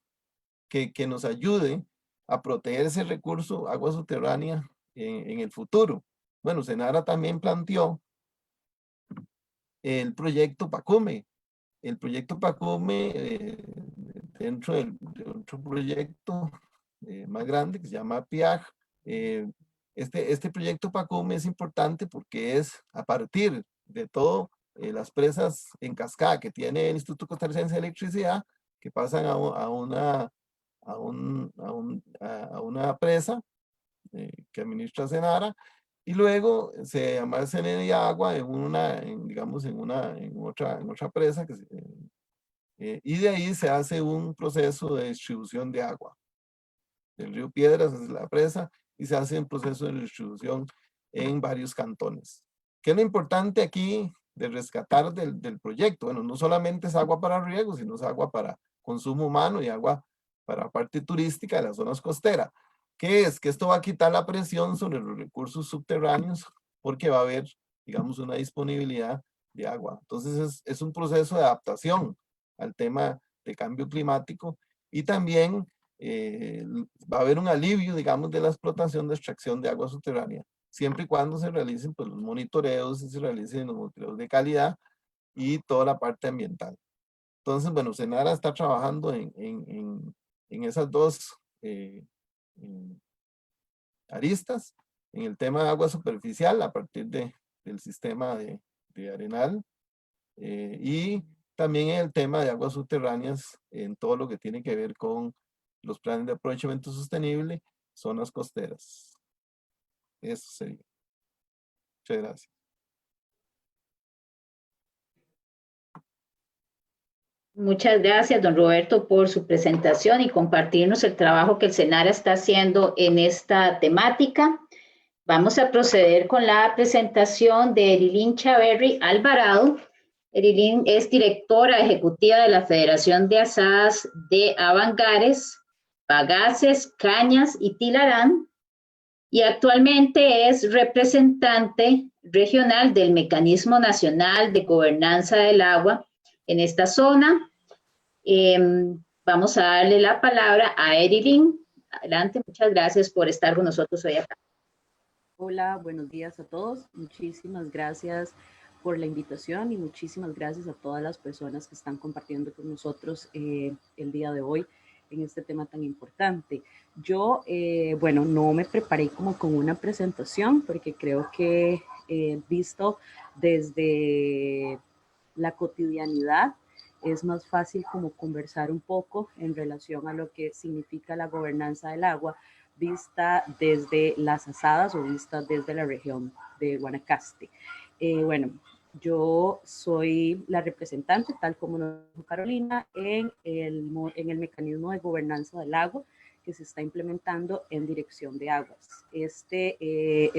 que nos ayude a proteger ese recurso, agua subterránea, en el futuro? Bueno, SENARA también planteó el proyecto PACUME. El proyecto PACUME, dentro de otro proyecto más grande que se llama PIAG, este proyecto PACUME es importante porque es a partir de todo las presas en cascada que tiene el Instituto Costarricense de Electricidad, que pasan a una presa que administra SENARA, y luego se almacena agua digamos, en otra presa, y de ahí se hace un proceso de distribución de agua. Del río Piedras es la presa, y se hace un proceso de distribución en varios cantones. ¿Qué es lo importante aquí de rescatar del proyecto? Bueno, no solamente es agua para riego, sino es agua para consumo humano y agua para parte turística de las zonas costeras. ¿Qué es? Que esto va a quitar la presión sobre los recursos subterráneos, porque va a haber, digamos, una disponibilidad de agua. Entonces es un proceso de adaptación al tema de cambio climático, y también va a haber un alivio, digamos, de la explotación de extracción de agua subterránea, siempre y cuando se realicen pues, los monitoreos, y se realicen los monitoreos de calidad y toda la parte ambiental. Entonces, bueno, SENARA está trabajando en esas dos aristas, en el tema de agua superficial a partir del sistema de Arenal, y también en el tema de aguas subterráneas en todo lo que tiene que ver con los planes de aprovechamiento sostenible, zonas costeras. Eso sería. Muchas gracias. Muchas gracias, don Roberto, por su presentación y compartirnos el trabajo que el SENARA está haciendo en esta temática. Vamos a proceder con la presentación de Erilín Chaverri Alvarado. Erilín es directora ejecutiva de la Federación de Asadas de Avangares, Bagaces, Cañas y Tilarán, y actualmente es representante regional del Mecanismo Nacional de Gobernanza del Agua en esta zona. Vamos a darle la palabra a Erilín. Adelante, muchas gracias por estar con nosotros hoy acá. Hola, buenos días a todos. Muchísimas gracias por la invitación y muchísimas gracias a todas las personas que están compartiendo con nosotros el día de hoy en este tema tan importante. Yo, bueno, no me preparé como con una presentación porque creo que visto desde la cotidianidad es más fácil como conversar un poco en relación a lo que significa la gobernanza del agua vista desde las asadas o vista desde la región de Guanacaste. Bueno, yo soy la representante, tal como nos dijo Carolina, en el mecanismo de gobernanza del agua que se está implementando en Dirección de Aguas. Este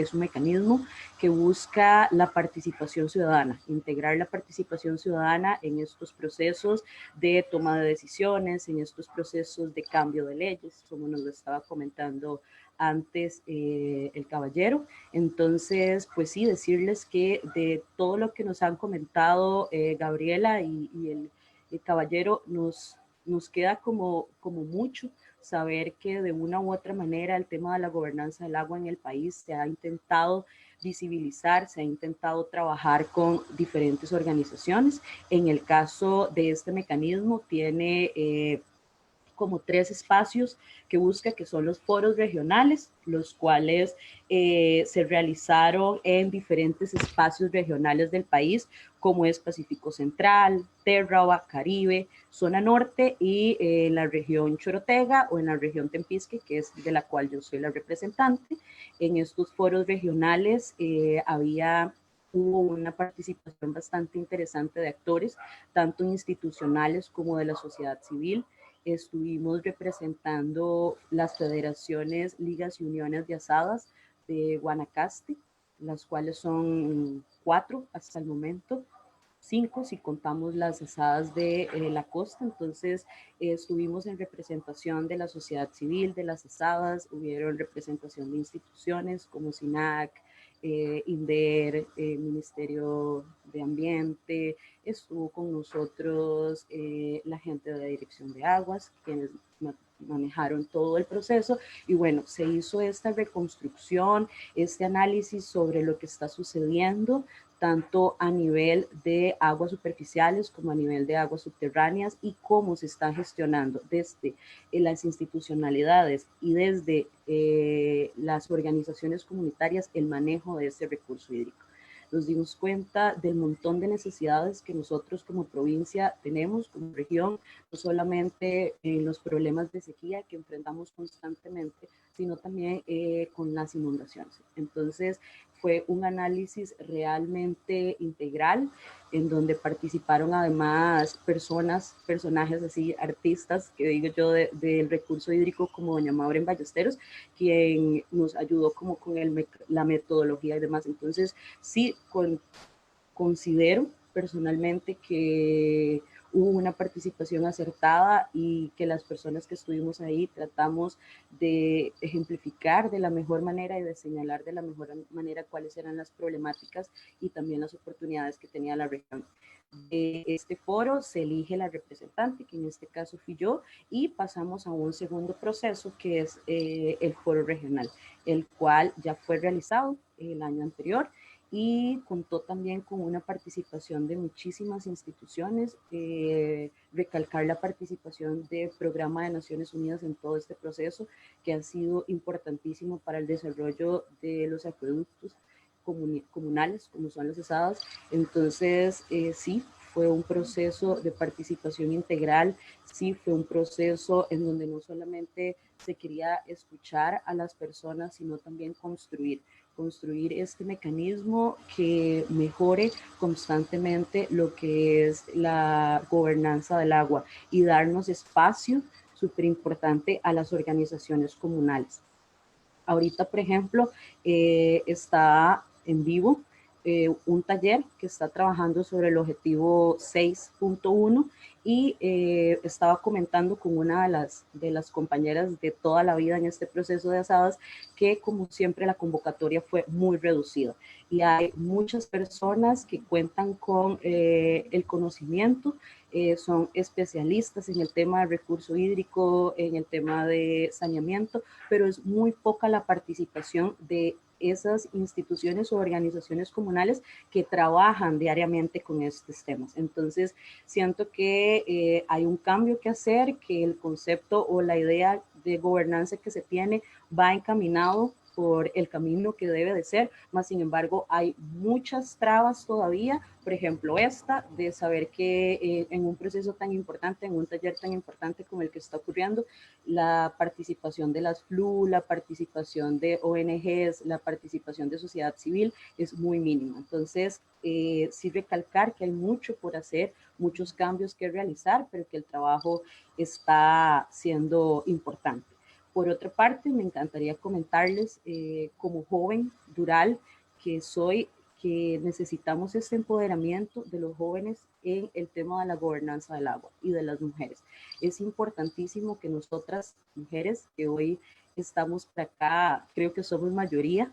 es un mecanismo que busca la participación ciudadana, integrar la participación ciudadana en estos procesos de toma de decisiones, en estos procesos de cambio de leyes, como nos lo estaba comentando antes el caballero. Entonces, pues sí, decirles que de todo lo que nos han comentado Gabriela y el caballero, nos queda como mucho saber que de una u otra manera el tema de la gobernanza del agua en el país se ha intentado visibilizar, se ha intentado trabajar con diferentes organizaciones. En el caso de este mecanismo tiene como 3 espacios que busca, que son los foros regionales, los cuales se realizaron en diferentes espacios regionales del país, como es Pacífico Central, Terraba, Caribe, Zona Norte y la región Chorotega o en la región Tempisque, que es de la cual yo soy la representante. En estos foros regionales hubo una participación bastante interesante de actores, tanto institucionales como de la sociedad civil. Estuvimos representando las federaciones, ligas y uniones de asadas de Guanacaste, las cuales son 4 hasta el momento, 5 si contamos las asadas de la costa. Entonces estuvimos en representación de la sociedad civil, de las asadas, hubieron representación de instituciones como SINAC, INDER, Ministerio de Ambiente, estuvo con nosotros la gente de la Dirección de Aguas, quienes manejaron todo el proceso, y bueno, se hizo esta reconstrucción, este análisis sobre lo que está sucediendo, tanto a nivel de aguas superficiales como a nivel de aguas subterráneas, y cómo se está gestionando desde las institucionalidades y desde las organizaciones comunitarias el manejo de este recurso hídrico. Nos dimos cuenta del montón de necesidades que nosotros como provincia tenemos, como región, no solamente los problemas de sequía que enfrentamos constantemente, sino también con las inundaciones. Entonces, fue un análisis realmente integral, en donde participaron además personajes así, artistas, que digo yo, del recurso hídrico, como doña Maureen Ballesteros, quien nos ayudó como con la metodología y demás. Entonces, sí, considero personalmente que hubo una participación acertada y que las personas que estuvimos ahí tratamos de ejemplificar de la mejor manera y de señalar de la mejor manera cuáles eran las problemáticas y también las oportunidades que tenía la región. De este foro se elige la representante, que en este caso fui yo, y pasamos a un segundo proceso que es el foro regional, el cual ya fue realizado el año anterior y contó también con una participación de muchísimas instituciones, recalcar la participación del Programa de Naciones Unidas en todo este proceso, que ha sido importantísimo para el desarrollo de los acueductos comunales, como son las asadas. Entonces, sí, fue un proceso de participación integral, sí, fue un proceso en donde no solamente se quería escuchar a las personas, sino también construir este mecanismo que mejore constantemente lo que es la gobernanza del agua y darnos espacio súper importante a las organizaciones comunales. Ahorita, por ejemplo, está en vivo un taller que está trabajando sobre el objetivo 6.1 y estaba comentando con una de las compañeras de toda la vida en este proceso de asadas que como siempre la convocatoria fue muy reducida y hay muchas personas que cuentan con el conocimiento, son especialistas en el tema de recurso hídrico, en el tema de saneamiento, pero es muy poca la participación de esas instituciones o organizaciones comunales que trabajan diariamente con estos temas. Entonces, siento que hay un cambio que hacer, que el concepto o la idea de gobernanza que se tiene va encaminado por el camino que debe de ser, más sin embargo hay muchas trabas todavía, por ejemplo esta de saber que en un proceso tan importante, en un taller tan importante como el que está ocurriendo, la participación de las FLU, la participación de ONGs, la participación de sociedad civil es muy mínima. Entonces, sí recalcar que hay mucho por hacer, muchos cambios que realizar, pero que el trabajo está siendo importante. Por otra parte, me encantaría comentarles como joven rural que soy, que necesitamos este empoderamiento de los jóvenes en el tema de la gobernanza del agua y de las mujeres. Es importantísimo que nosotras, mujeres, que hoy estamos por acá, creo que somos mayoría,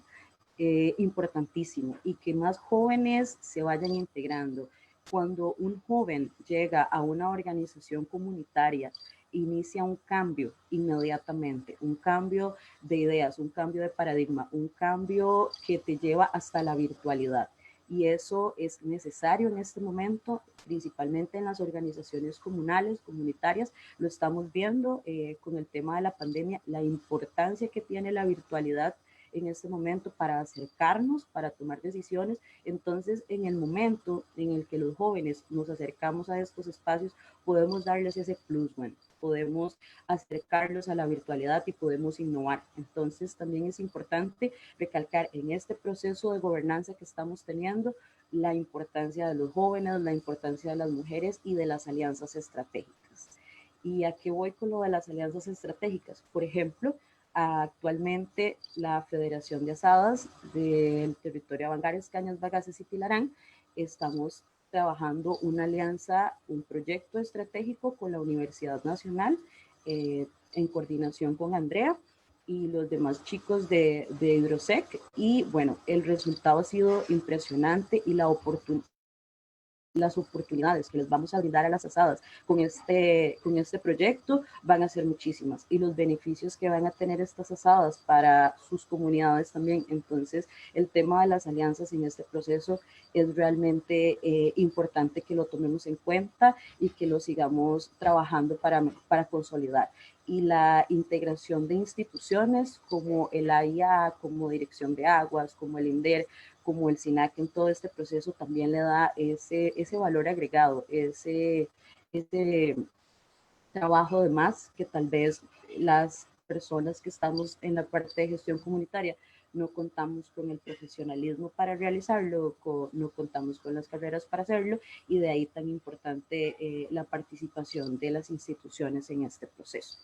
importantísimo, y que más jóvenes se vayan integrando. Cuando un joven llega a una organización comunitaria, inicia un cambio inmediatamente, un cambio de ideas, un cambio de paradigma, un cambio que te lleva hasta la virtualidad. Y eso es necesario en este momento, principalmente en las organizaciones comunales, comunitarias. Lo estamos viendo con el tema de la pandemia, la importancia que tiene la virtualidad en este momento para acercarnos, para tomar decisiones. Entonces, en el momento en el que los jóvenes nos acercamos a estos espacios, podemos darles ese plus, bueno, podemos acercarlos a la virtualidad y podemos innovar. Entonces, también es importante recalcar en este proceso de gobernanza que estamos teniendo la importancia de los jóvenes, la importancia de las mujeres y de las alianzas estratégicas. ¿Y a qué voy con lo de las alianzas estratégicas? Por ejemplo, actualmente la Federación de Asadas del Territorio Avangares, Cañas, Bagaces y Tilarán, estamos trabajando una alianza, un proyecto estratégico con la Universidad Nacional en coordinación con Andrea y los demás chicos de Hidrosec. Y bueno, el resultado ha sido impresionante y las oportunidades que les vamos a brindar a las asadas con este proyecto van a ser muchísimas y los beneficios que van a tener estas asadas para sus comunidades también. Entonces, el tema de las alianzas en este proceso es realmente importante que lo tomemos en cuenta y que lo sigamos trabajando para consolidar. Y la integración de instituciones como el AIA, como Dirección de Aguas, como el INDER, como el SINAC en todo este proceso también le da ese valor agregado, ese trabajo de más que tal vez las personas que estamos en la parte de gestión comunitaria no contamos con el profesionalismo para realizarlo, no contamos con las carreras para hacerlo, y de ahí tan importante la participación de las instituciones en este proceso.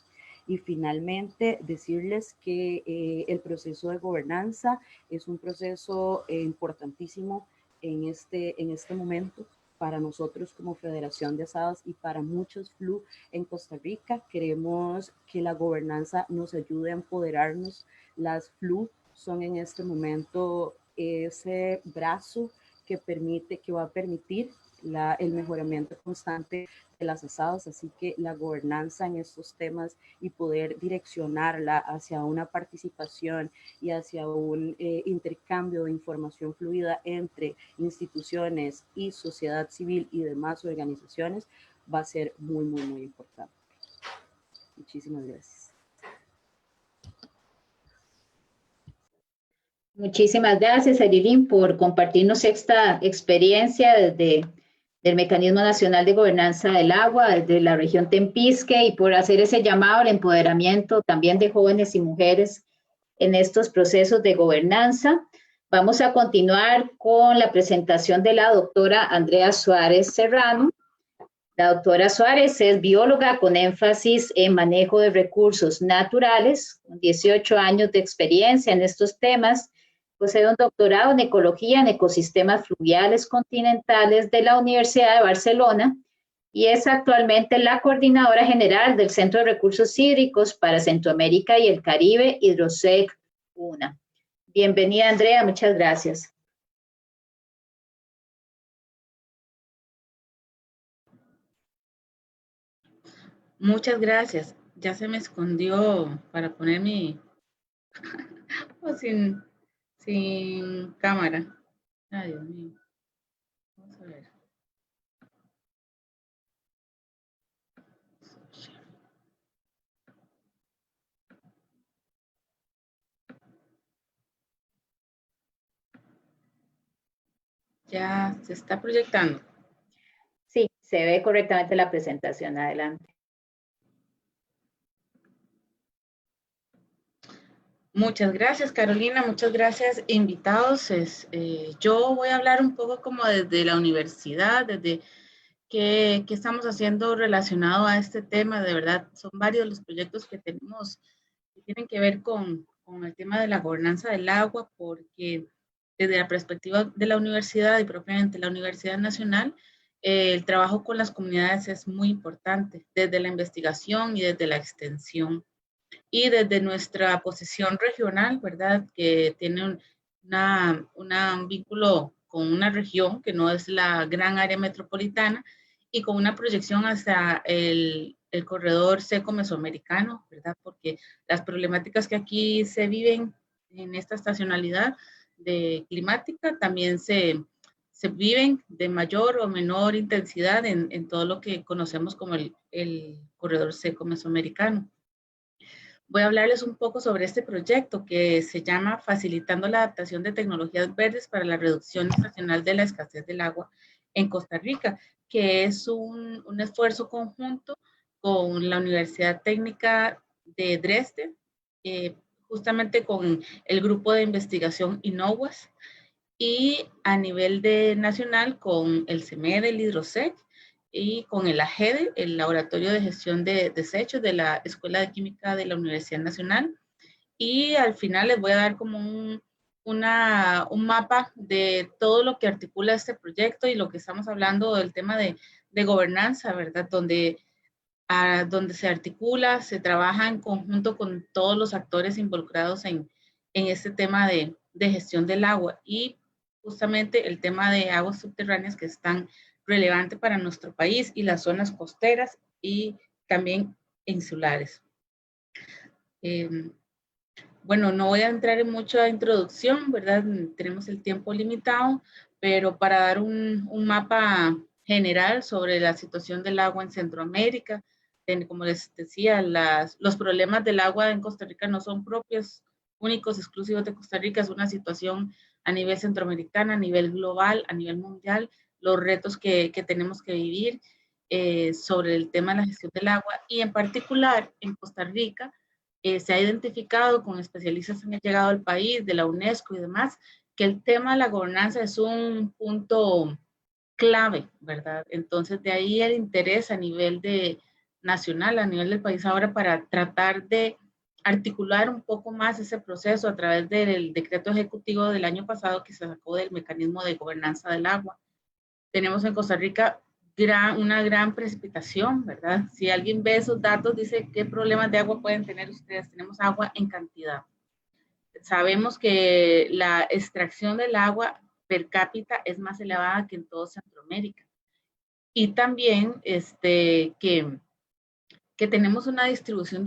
Y finalmente, decirles que el proceso de gobernanza es un proceso importantísimo en este momento para nosotros como Federación de Asadas y para muchos FLU en Costa Rica. Queremos que la gobernanza nos ayude a empoderarnos. Las FLU son en este momento ese brazo que va a permitir el mejoramiento constante de las asadas, así que la gobernanza en estos temas y poder direccionarla hacia una participación y hacia un intercambio de información fluida entre instituciones y sociedad civil y demás organizaciones va a ser muy, muy, muy importante. Muchísimas gracias. Muchísimas gracias, Arilín, por compartirnos esta experiencia del Mecanismo Nacional de Gobernanza del Agua, desde la región Tempisque, y por hacer ese llamado al empoderamiento también de jóvenes y mujeres en estos procesos de gobernanza. Vamos a continuar con la presentación de la doctora Andrea Suárez Serrano. La doctora Suárez es bióloga con énfasis en manejo de recursos naturales, con 18 años de experiencia en estos temas. Posee un doctorado en ecología en ecosistemas fluviales continentales de la Universidad de Barcelona y es actualmente la coordinadora general del Centro de Recursos Hídricos para Centroamérica y el Caribe, Hidrosec UNA. Bienvenida, Andrea, muchas gracias. Muchas gracias. Ya se me escondió para poner mi... o sin cámara. Ay, Dios mío. Vamos a ver. Ya se está proyectando. Sí, se ve correctamente la presentación. Adelante. Muchas gracias, Carolina. Muchas gracias, invitados. Yo voy a hablar un poco como desde la universidad, desde qué estamos haciendo relacionado a este tema. De verdad, son varios los proyectos que tenemos que tienen que ver con el tema de la gobernanza del agua, porque desde la perspectiva de la universidad y propiamente la Universidad Nacional, el trabajo con las comunidades es muy importante, desde la investigación y desde la extensión. Y desde nuestra posición regional, ¿verdad? Que tiene un vínculo con una región que no es la gran área metropolitana y con una proyección hacia el corredor seco mesoamericano, ¿verdad? Porque las problemáticas que aquí se viven en esta estacionalidad climática también se viven de mayor o menor intensidad en todo lo que conocemos como el corredor seco mesoamericano. Voy a hablarles un poco sobre este proyecto que se llama Facilitando la adaptación de tecnologías verdes para la reducción estacional de la escasez del agua en Costa Rica, que es un esfuerzo conjunto con la Universidad Técnica de Dresde, justamente con el grupo de investigación INOWAS y a nivel nacional con el CEMED, el Hidrosec, y con el AGEDE, el Laboratorio de Gestión de Desechos de la Escuela de Química de la Universidad Nacional. Y al final les voy a dar como un mapa de todo lo que articula este proyecto y lo que estamos hablando del tema de gobernanza, ¿verdad? Donde se articula, se trabaja en conjunto con todos los actores involucrados en este tema de gestión del agua y justamente el tema de aguas subterráneas que es tan relevante para nuestro país y las zonas costeras y también insulares. Bueno, no voy a entrar en mucha introducción, ¿verdad? Tenemos el tiempo limitado, pero para dar un mapa general sobre la situación del agua en Centroamérica, como les decía, los problemas del agua en Costa Rica no son propios, únicos, exclusivos de Costa Rica, es una situación a nivel centroamericano, a nivel global, a nivel mundial, los retos que tenemos que vivir sobre el tema de la gestión del agua y en particular en Costa Rica, se ha identificado con especialistas que han llegado al país, de la UNESCO y demás, que el tema de la gobernanza es un punto clave, ¿verdad? Entonces, de ahí el interés a nivel nacional, a nivel del país ahora, para tratar de articular un poco más ese proceso a través del decreto ejecutivo del año pasado que se sacó del mecanismo de gobernanza del agua. Tenemos en Costa Rica una gran precipitación, ¿verdad? Si alguien ve esos datos, dice qué problemas de agua pueden tener ustedes. Tenemos agua en cantidad. Sabemos que la extracción del agua per cápita es más elevada que en todo Centroamérica. Y también que tenemos una distribución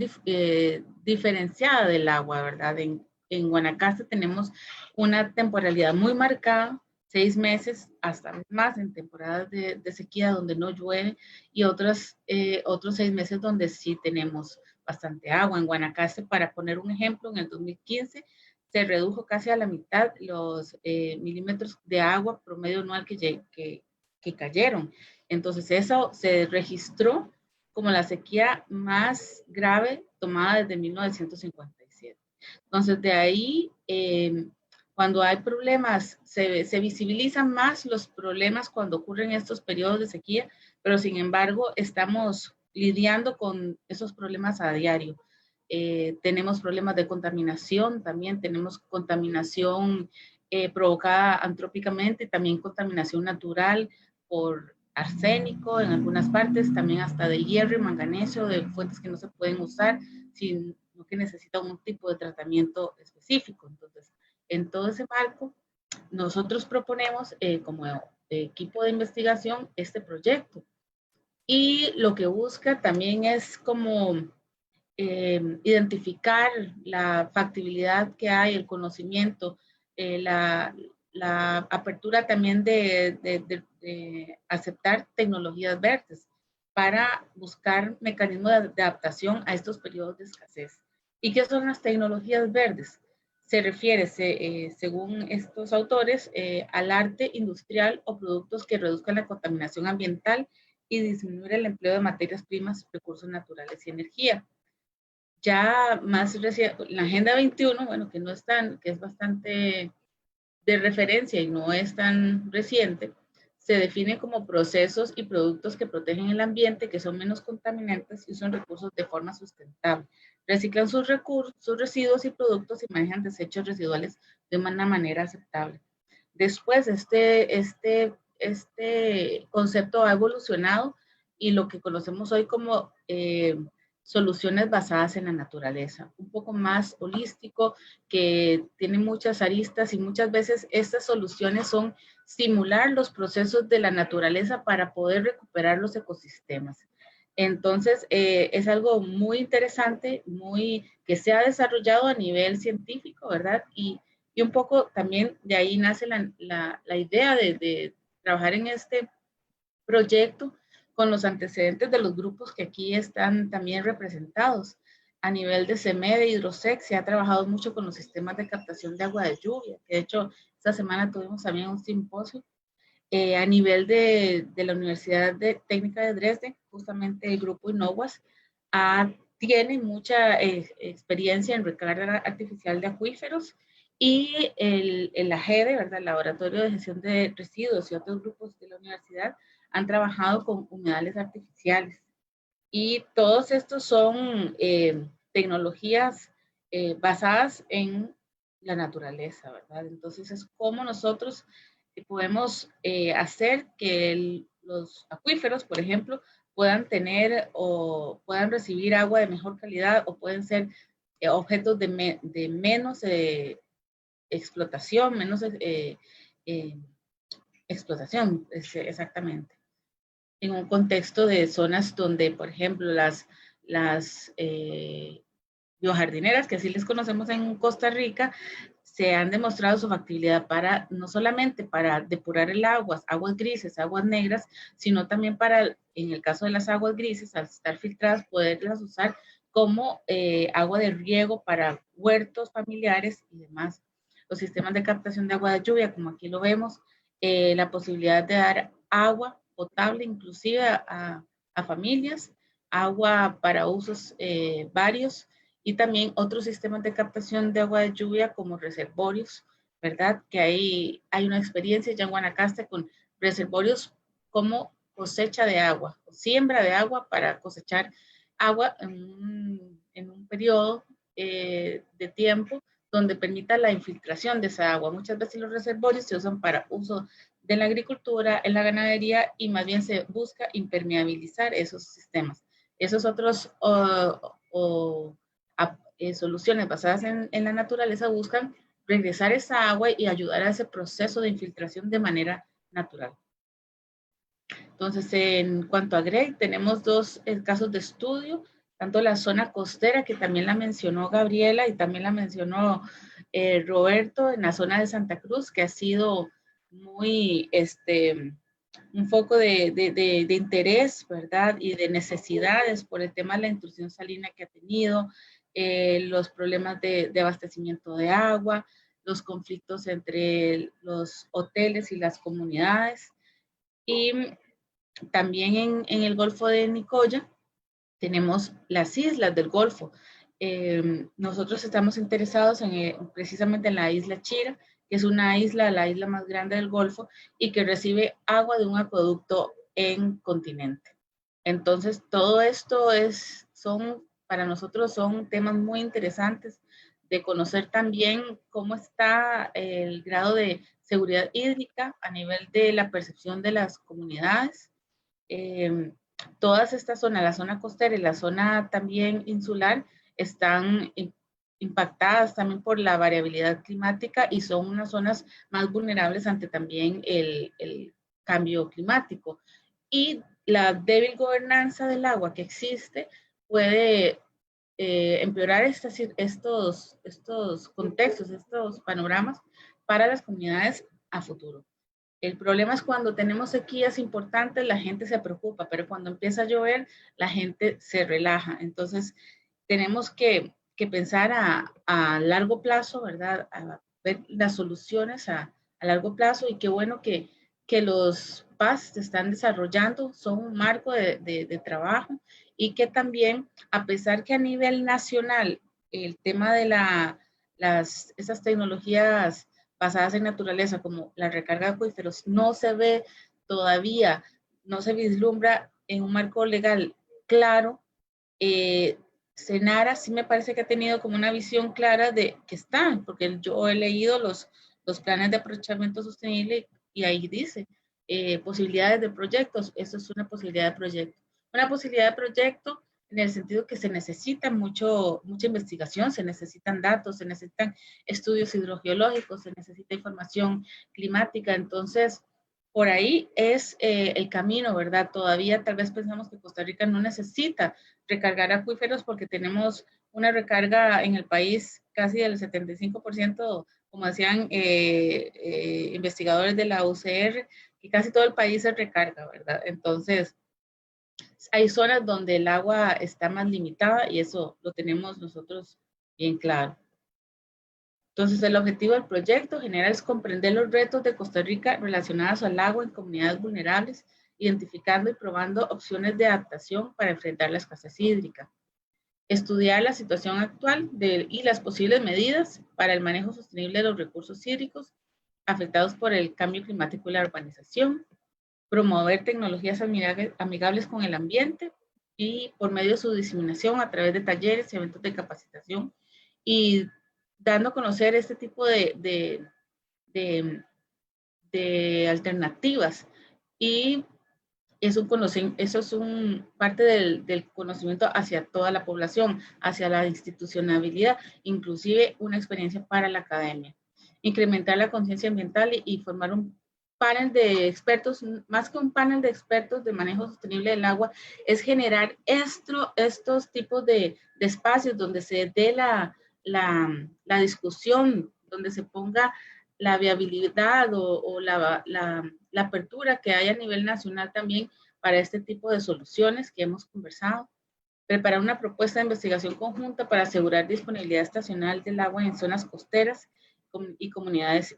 diferenciada del agua, ¿verdad? En Guanacaste tenemos una temporalidad muy marcada, 6 meses, hasta más en temporadas de sequía donde no llueve y otros 6 meses donde sí tenemos bastante agua. En Guanacaste, para poner un ejemplo, en el 2015 se redujo casi a la mitad los milímetros de agua promedio anual que cayeron. Entonces eso se registró como la sequía más grave tomada desde 1957. Entonces de ahí Cuando hay problemas, se visibilizan más los problemas cuando ocurren estos periodos de sequía, pero sin embargo estamos lidiando con esos problemas a diario. Tenemos problemas de contaminación, también tenemos contaminación provocada antrópicamente, también contaminación natural por arsénico en algunas partes, también hasta de hierro y manganeso, de fuentes que no se pueden usar, sino que necesitan un tipo de tratamiento específico. Entonces, en todo ese marco, nosotros proponemos como equipo de investigación este proyecto. Y lo que busca también es como identificar la factibilidad que hay, el conocimiento, la apertura también de aceptar tecnologías verdes para buscar mecanismos de adaptación a estos periodos de escasez. ¿Y qué son las tecnologías verdes? Se refiere, según estos autores, al arte industrial o productos que reduzcan la contaminación ambiental y disminuir el empleo de materias primas, recursos naturales y energía. Ya más reciente, la Agenda 21, bueno, que no es que es bastante de referencia y no es tan reciente, se define como procesos y productos que protegen el ambiente, que son menos contaminantes y usan recursos de forma sustentable. Reciclan sus residuos y productos y manejan desechos residuales de una manera aceptable. Después, este concepto ha evolucionado y lo que conocemos hoy como soluciones basadas en la naturaleza, un poco más holístico, que tiene muchas aristas y muchas veces estas soluciones son simular los procesos de la naturaleza para poder recuperar los ecosistemas. Entonces, es algo muy interesante, que se ha desarrollado a nivel científico, ¿verdad? Y un poco también de ahí nace la idea de trabajar en este proyecto con los antecedentes de los grupos que aquí están también representados. A nivel de CEMED, Hidrosec, se ha trabajado mucho con los sistemas de captación de agua de lluvia, que de hecho esta semana tuvimos también un simposio. A nivel de la Universidad Técnica de Dresde, justamente el grupo INOWAS tiene mucha experiencia en recarga artificial de acuíferos, y el AGEDE, ¿verdad? El Laboratorio de Gestión de Residuos, y otros grupos de la universidad han trabajado con humedales artificiales. Y todos estos son tecnologías basadas en la naturaleza, ¿verdad? Entonces es como nosotros podemos hacer que los acuíferos, por ejemplo, puedan tener o puedan recibir agua de mejor calidad, o pueden ser objetos de menos explotación, explotación, exactamente. En un contexto de zonas donde, por ejemplo, las biojardineras, que así les conocemos en Costa Rica, se han demostrado su factibilidad para, no solamente para depurar el agua, aguas grises, aguas negras, sino también para, en el caso de las aguas grises, al estar filtradas, poderlas usar como agua de riego para huertos familiares y demás. Los sistemas de captación de agua de lluvia, como aquí lo vemos, la posibilidad de dar agua potable inclusive a familias, agua para usos varios, y también otros sistemas de captación de agua de lluvia como reservorios, ¿verdad? Que hay una experiencia ya en Guanacaste con reservorios como cosecha de agua, o siembra de agua para cosechar agua en un periodo de tiempo donde permita la infiltración de esa agua. Muchas veces los reservorios se usan para uso de la agricultura, en la ganadería, y más bien se busca impermeabilizar esos sistemas. Esos otros soluciones basadas en la naturaleza buscan regresar esa agua y ayudar a ese proceso de infiltración de manera natural. Entonces, en cuanto a GREAT, tenemos dos casos de estudio, tanto la zona costera, que también la mencionó Gabriela y también la mencionó Roberto, en la zona de Santa Cruz, que ha sido muy un foco de interés, ¿verdad? Y de necesidades por el tema de la intrusión salina que ha tenido, los problemas de abastecimiento de agua, los conflictos entre los hoteles y las comunidades. Y también en el Golfo de Nicoya tenemos las islas del Golfo. Nosotros estamos interesados precisamente en la isla Chira, que es una isla, la isla más grande del Golfo, y que recibe agua de un acueducto en continente. Entonces, todo esto para nosotros son temas muy interesantes de conocer también cómo está el grado de seguridad hídrica a nivel de la percepción de las comunidades. Todas estas zonas, la zona costera y la zona también insular, están impactadas también por la variabilidad climática y son unas zonas más vulnerables ante también el cambio climático. Y la débil gobernanza del agua que existe puede empeorar estos contextos, estos panoramas para las comunidades a futuro. El problema es cuando tenemos sequías importantes, la gente se preocupa, pero cuando empieza a llover, la gente se relaja. Entonces, tenemos que pensar a largo plazo, ¿verdad? A ver las soluciones a largo plazo, y qué bueno que los PAS se están desarrollando, son un marco de trabajo, y que también, a pesar que a nivel nacional el tema de esas tecnologías basadas en naturaleza, como la recarga de acuíferos, no se ve todavía, no se vislumbra en un marco legal claro, Senara sí me parece que ha tenido como una visión clara de que están, porque yo he leído los planes de aprovechamiento sostenible y ahí dice posibilidades de proyectos. Eso es una posibilidad de proyecto. Una posibilidad de proyecto en el sentido que se necesita mucha investigación, se necesitan datos, se necesitan estudios hidrogeológicos, se necesita información climática. Entonces, por ahí es el camino, ¿verdad? Todavía tal vez pensamos que Costa Rica no necesita recargar acuíferos porque tenemos una recarga en el país casi del 75%, como decían investigadores de la UCR, que casi todo el país se recarga, ¿verdad? Entonces, hay zonas donde el agua está más limitada y eso lo tenemos nosotros bien claro. Entonces, el objetivo del proyecto general es comprender los retos de Costa Rica relacionados al agua en comunidades vulnerables, identificando y probando opciones de adaptación para enfrentar la escasez hídrica. Estudiar la situación actual y las posibles medidas para el manejo sostenible de los recursos hídricos afectados por el cambio climático y la urbanización. Promover tecnologías amigables con el ambiente y por medio de su diseminación a través de talleres y eventos de capacitación, y dando a conocer este tipo de alternativas. Y eso es parte del conocimiento hacia toda la población, hacia la institucionalidad, inclusive una experiencia para la academia. Incrementar la conciencia ambiental y formar un panel de expertos, más que un panel de expertos de manejo sostenible del agua, es generar estos tipos de espacios donde se dé la discusión, donde se ponga la viabilidad o la apertura que hay a nivel nacional también para este tipo de soluciones que hemos conversado. Preparar una propuesta de investigación conjunta para asegurar disponibilidad estacional del agua en zonas costeras y comunidades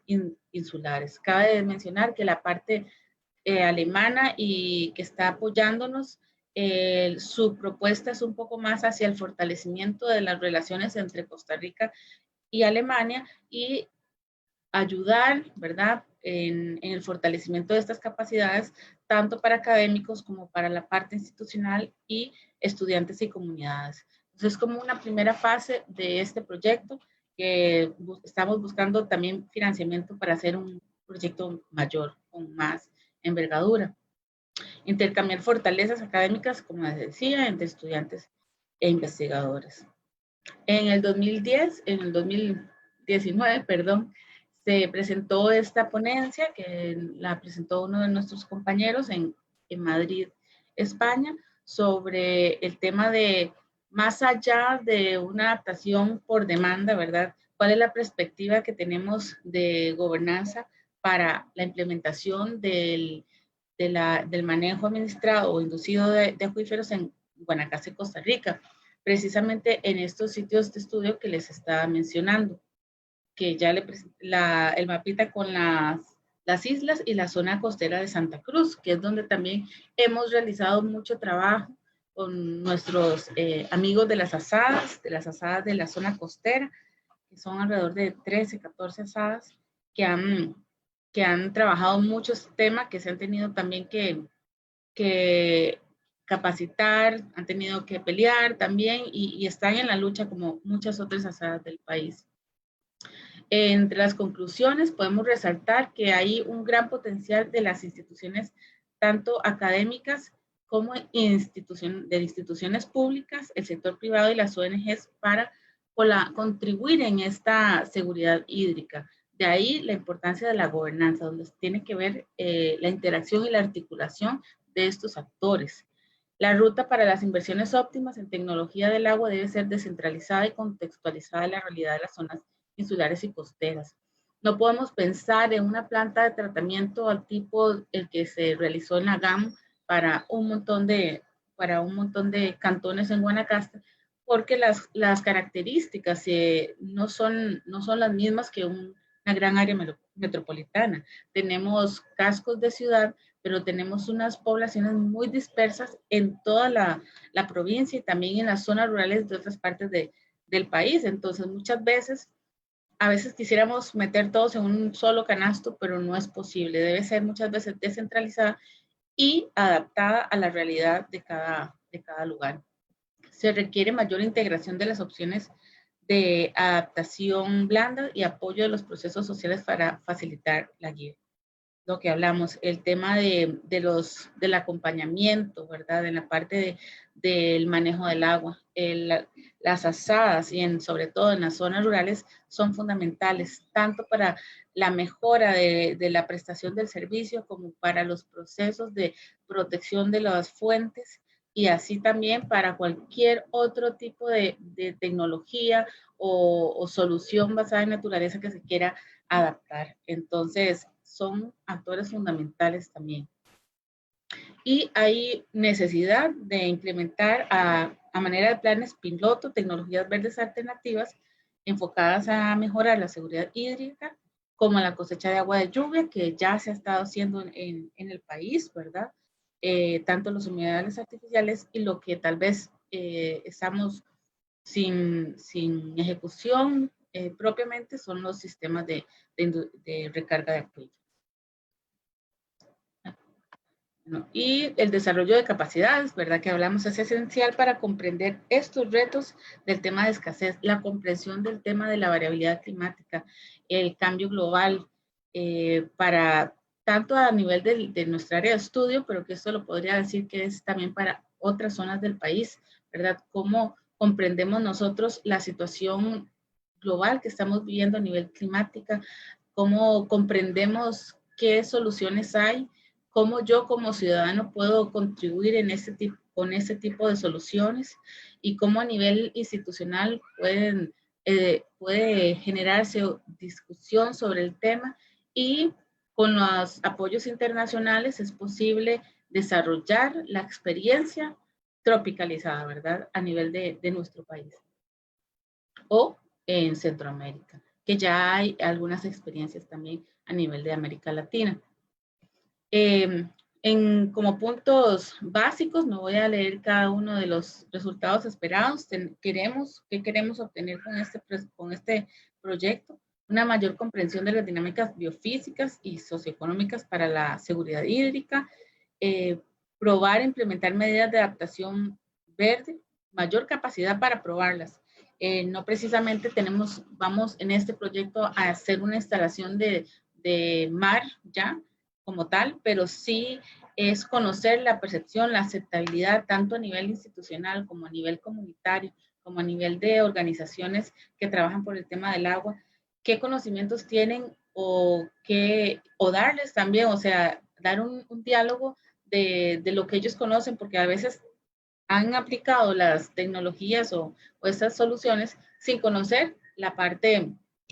insulares. Cabe mencionar que la parte alemana y que está apoyándonos, su propuesta es un poco más hacia el fortalecimiento de las relaciones entre Costa Rica y Alemania y ayudar, ¿verdad?, en el fortalecimiento de estas capacidades, tanto para académicos como para la parte institucional y estudiantes y comunidades. Entonces, es como una primera fase de este proyecto que estamos buscando también financiamiento para hacer un proyecto mayor, con más envergadura. Intercambiar fortalezas académicas, como les decía, entre estudiantes e investigadores. En el 2019, perdón, se presentó esta ponencia que la presentó uno de nuestros compañeros en Madrid, España, sobre el tema de más allá de una adaptación por demanda, ¿verdad? ¿Cuál es la perspectiva que tenemos de gobernanza para la implementación del manejo administrado o inducido de acuíferos en Guanacaste, Costa Rica? Precisamente en estos sitios de estudio que les estaba mencionando, que ya el mapita con las islas y la zona costera de Santa Cruz, que es donde también hemos realizado mucho trabajo con nuestros amigos de las asadas de la zona costera, que son alrededor de 13, 14 asadas, que han trabajado muchos temas, que se han tenido también que capacitar, han tenido que pelear también y están en la lucha como muchas otras asadas del país. Entre las conclusiones podemos resaltar que hay un gran potencial de las instituciones, tanto académicas como de instituciones públicas, el sector privado y las ONGs para contribuir en esta seguridad hídrica. De ahí la importancia de la gobernanza, donde tiene que ver la interacción y la articulación de estos actores. La ruta para las inversiones óptimas en tecnología del agua debe ser descentralizada y contextualizada en la realidad de las zonas insulares y costeras. No podemos pensar en una planta de tratamiento al tipo el que se realizó en la GAM para un montón de cantones en Guanacaste, porque las características no son las mismas que una gran área metropolitana. Tenemos cascos de ciudad, pero tenemos unas poblaciones muy dispersas en toda la provincia y también en las zonas rurales de otras partes del país. Entonces, muchas veces, a veces quisiéramos meter todos en un solo canasto, pero no es posible. Debe ser muchas veces descentralizada y adaptada a la realidad de cada lugar. Se requiere mayor integración de las opciones de adaptación blanda y apoyo de los procesos sociales para facilitar la guía. Lo que hablamos, el tema del acompañamiento, ¿verdad? En la parte del manejo del agua. Las asadas y sobre todo en las zonas rurales son fundamentales, tanto para la mejora de la prestación del servicio como para los procesos de protección de las fuentes y así también para cualquier otro tipo de tecnología o solución basada en naturaleza que se quiera adaptar. Entonces, son actores fundamentales también. Y hay necesidad de implementar a manera de planes piloto tecnologías verdes alternativas enfocadas a mejorar la seguridad hídrica, como la cosecha de agua de lluvia, que ya se ha estado haciendo en el país, ¿verdad? Tanto los humedales artificiales y lo que tal vez estamos sin ejecución propiamente son los sistemas de recarga de acuíferos. Y el desarrollo de capacidades, ¿verdad? Que hablamos, es esencial para comprender estos retos del tema de escasez, la comprensión del tema de la variabilidad climática, el cambio global, para tanto a nivel de nuestra área de estudio, pero que esto lo podría decir que es también para otras zonas del país, ¿verdad? Cómo comprendemos nosotros la situación global que estamos viviendo a nivel climática, cómo comprendemos qué soluciones hay, cómo yo como ciudadano puedo contribuir con este tipo de soluciones y cómo a nivel institucional puede generarse discusión sobre el tema y con los apoyos internacionales es posible desarrollar la experiencia tropicalizada, ¿verdad? A nivel de nuestro país o en Centroamérica, que ya hay algunas experiencias también a nivel de América Latina. Como puntos básicos, no voy a leer cada uno de los resultados esperados. ¿Qué queremos obtener con este proyecto? Una mayor comprensión de las dinámicas biofísicas y socioeconómicas para la seguridad hídrica, probar e implementar medidas de adaptación verde, mayor capacidad para probarlas. No precisamente vamos en este proyecto a hacer una instalación de mar ya, como tal, pero sí es conocer la percepción, la aceptabilidad, tanto a nivel institucional como a nivel comunitario, como a nivel de organizaciones que trabajan por el tema del agua, qué conocimientos tienen o darles también, o sea, dar un diálogo de lo que ellos conocen, porque a veces han aplicado las tecnologías o estas soluciones sin conocer la parte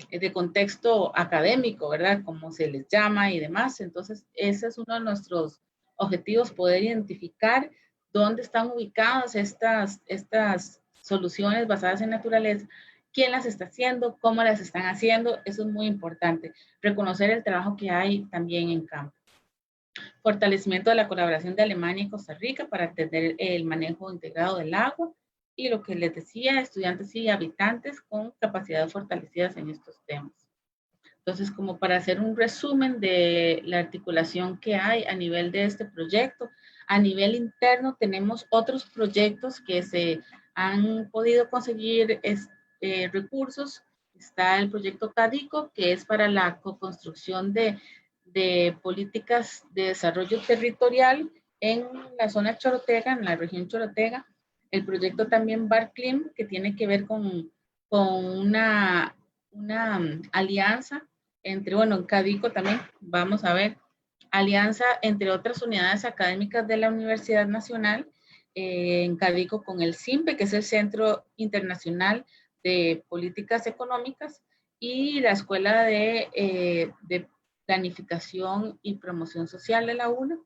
de contexto académico, ¿verdad? Como se les llama y demás. Entonces, ese es uno de nuestros objetivos, poder identificar dónde están ubicadas estas soluciones basadas en naturaleza, quién las está haciendo, cómo las están haciendo. Eso es muy importante. Reconocer el trabajo que hay también en campo. Fortalecimiento de la colaboración de Alemania y Costa Rica para atender el manejo integrado del agua. Y lo que les decía, estudiantes y habitantes con capacidades fortalecidas en estos temas. Entonces, como para hacer un resumen de la articulación que hay a nivel de este proyecto, a nivel interno tenemos otros proyectos que se han podido conseguir recursos. Está el proyecto CADICO, que es para la co-construcción de políticas de desarrollo territorial en la zona Chorotega, en la región Chorotega. El proyecto también BARCLIM, que tiene que ver con una alianza entre, bueno, en CADICO también, vamos a ver, alianza entre otras unidades académicas de la Universidad Nacional, en CADICO con el CIMPE, que es el Centro Internacional de Políticas Económicas, y la Escuela de Planificación y Promoción Social de la UNA.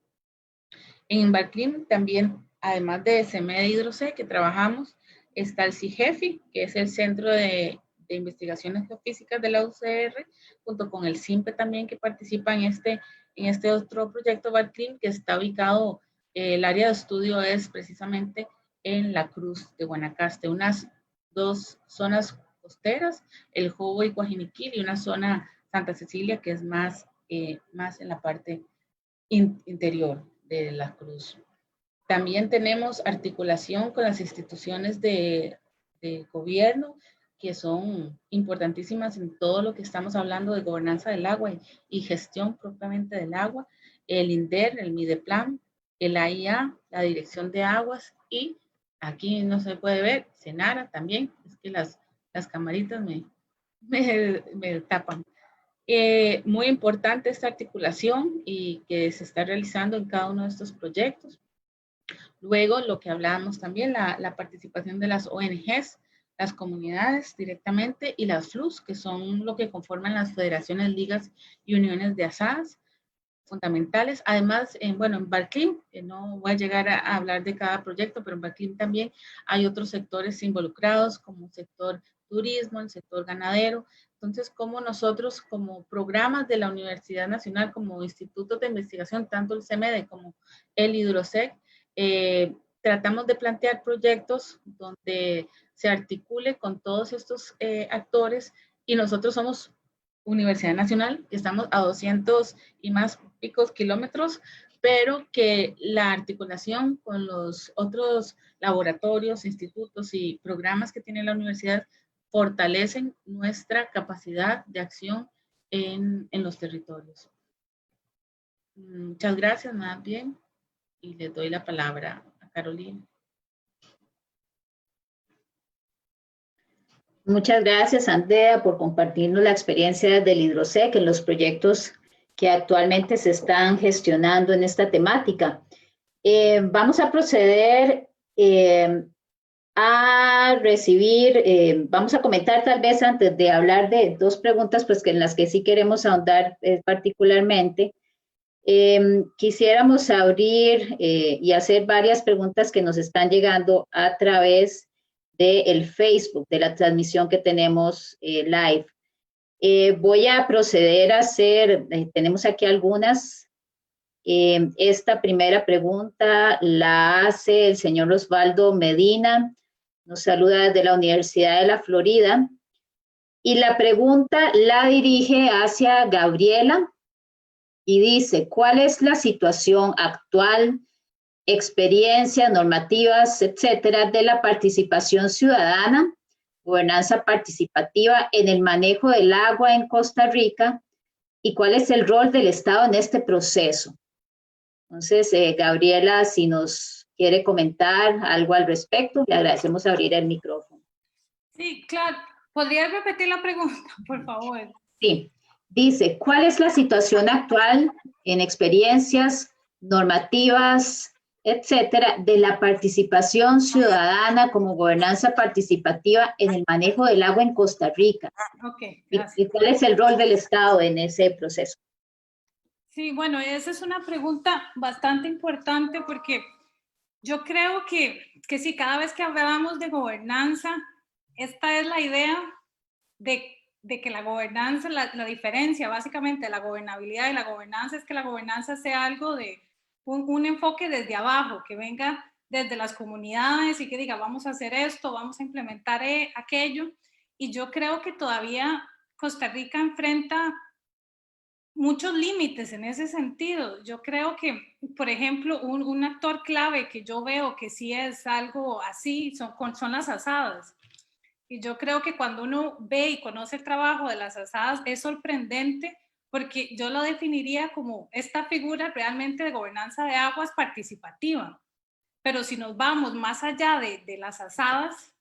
En BARCLIM también, además de CEMED Hidrosec, que trabajamos, está el CIGEFI, que es el Centro de Investigaciones Geofísicas de la UCR, junto con el CIMPE también, que participa en este otro proyecto BARCLIM, que está ubicado, el área de estudio es precisamente en la Cruz de Guanacaste, unas dos zonas costeras, el Jobo y Guajiniquil, y una zona Santa Cecilia, que es más en la parte interior de la Cruz. También tenemos articulación con las instituciones de gobierno, que son importantísimas en todo lo que estamos hablando de gobernanza del agua y gestión propiamente del agua, el INDER, el MIDEPLAN, el AIA, la Dirección de Aguas, y aquí no se puede ver, SENARA también, es que las camaritas me tapan. Muy importante esta articulación y que se está realizando en cada uno de estos proyectos. Luego, lo que hablábamos también, la participación de las ONGs, las comunidades directamente, y las FLUS, que son lo que conforman las federaciones, ligas y uniones de asadas, fundamentales. Además, en BARCLIM, no voy a llegar a hablar de cada proyecto, pero en BARCLIM también hay otros sectores involucrados, como el sector turismo, el sector ganadero. Entonces, como nosotros, como programas de la Universidad Nacional, como institutos de investigación, tanto el CEMED como el Hidrosec, tratamos de plantear proyectos donde se articule con todos estos actores, y nosotros somos Universidad Nacional, que estamos a 200 y más picos kilómetros, pero que la articulación con los otros laboratorios, institutos y programas que tiene la universidad fortalecen nuestra capacidad de acción en los territorios. Muchas gracias, más bien, y le doy la palabra a Carolina. Muchas gracias, Andrea, por compartirnos la experiencia del Hidrosec en los proyectos que actualmente se están gestionando en esta temática. Vamos a proceder a recibir, vamos a comentar tal vez antes de hablar de dos preguntas, pues que en las que sí queremos ahondar particularmente. Quisiéramos abrir y hacer varias preguntas que nos están llegando a través del Facebook, de la transmisión que tenemos live. Voy a proceder a hacer, tenemos aquí algunas. Esta primera pregunta la hace el señor Osvaldo Medina, nos saluda desde la Universidad de la Florida, y la pregunta la dirige hacia Gabriela y dice: ¿cuál es la situación actual, experiencias, normativas, etcétera, de la participación ciudadana, gobernanza participativa en el manejo del agua en Costa Rica, y cuál es el rol del Estado en este proceso? Entonces, Gabriela, si nos quiere comentar algo al respecto, le agradecemos abrir el micrófono. Sí, claro. ¿Podría repetir la pregunta, por favor? Sí. Dice: ¿cuál es la situación actual en experiencias, normativas, etcétera, de la participación ciudadana como gobernanza participativa en el manejo del agua en Costa Rica? Ok, gracias. ¿Y cuál es el rol del Estado en ese proceso? Sí, bueno, esa es una pregunta bastante importante, porque yo creo que sí, cada vez que hablamos de gobernanza, esta es la idea de que la gobernanza, la diferencia básicamente de la gobernabilidad y la gobernanza es que la gobernanza sea algo de un enfoque desde abajo, que venga desde las comunidades y que diga: vamos a hacer esto, vamos a implementar aquello. Y yo creo que todavía Costa Rica enfrenta muchos límites en ese sentido. Yo creo que, por ejemplo, un actor clave que yo veo que sí es algo así, son las asadas. Y yo creo que cuando uno ve y conoce el trabajo de las asadas es sorprendente, porque yo lo definiría como esta figura realmente de gobernanza de aguas participativa. Pero si nos vamos más allá de las asadas,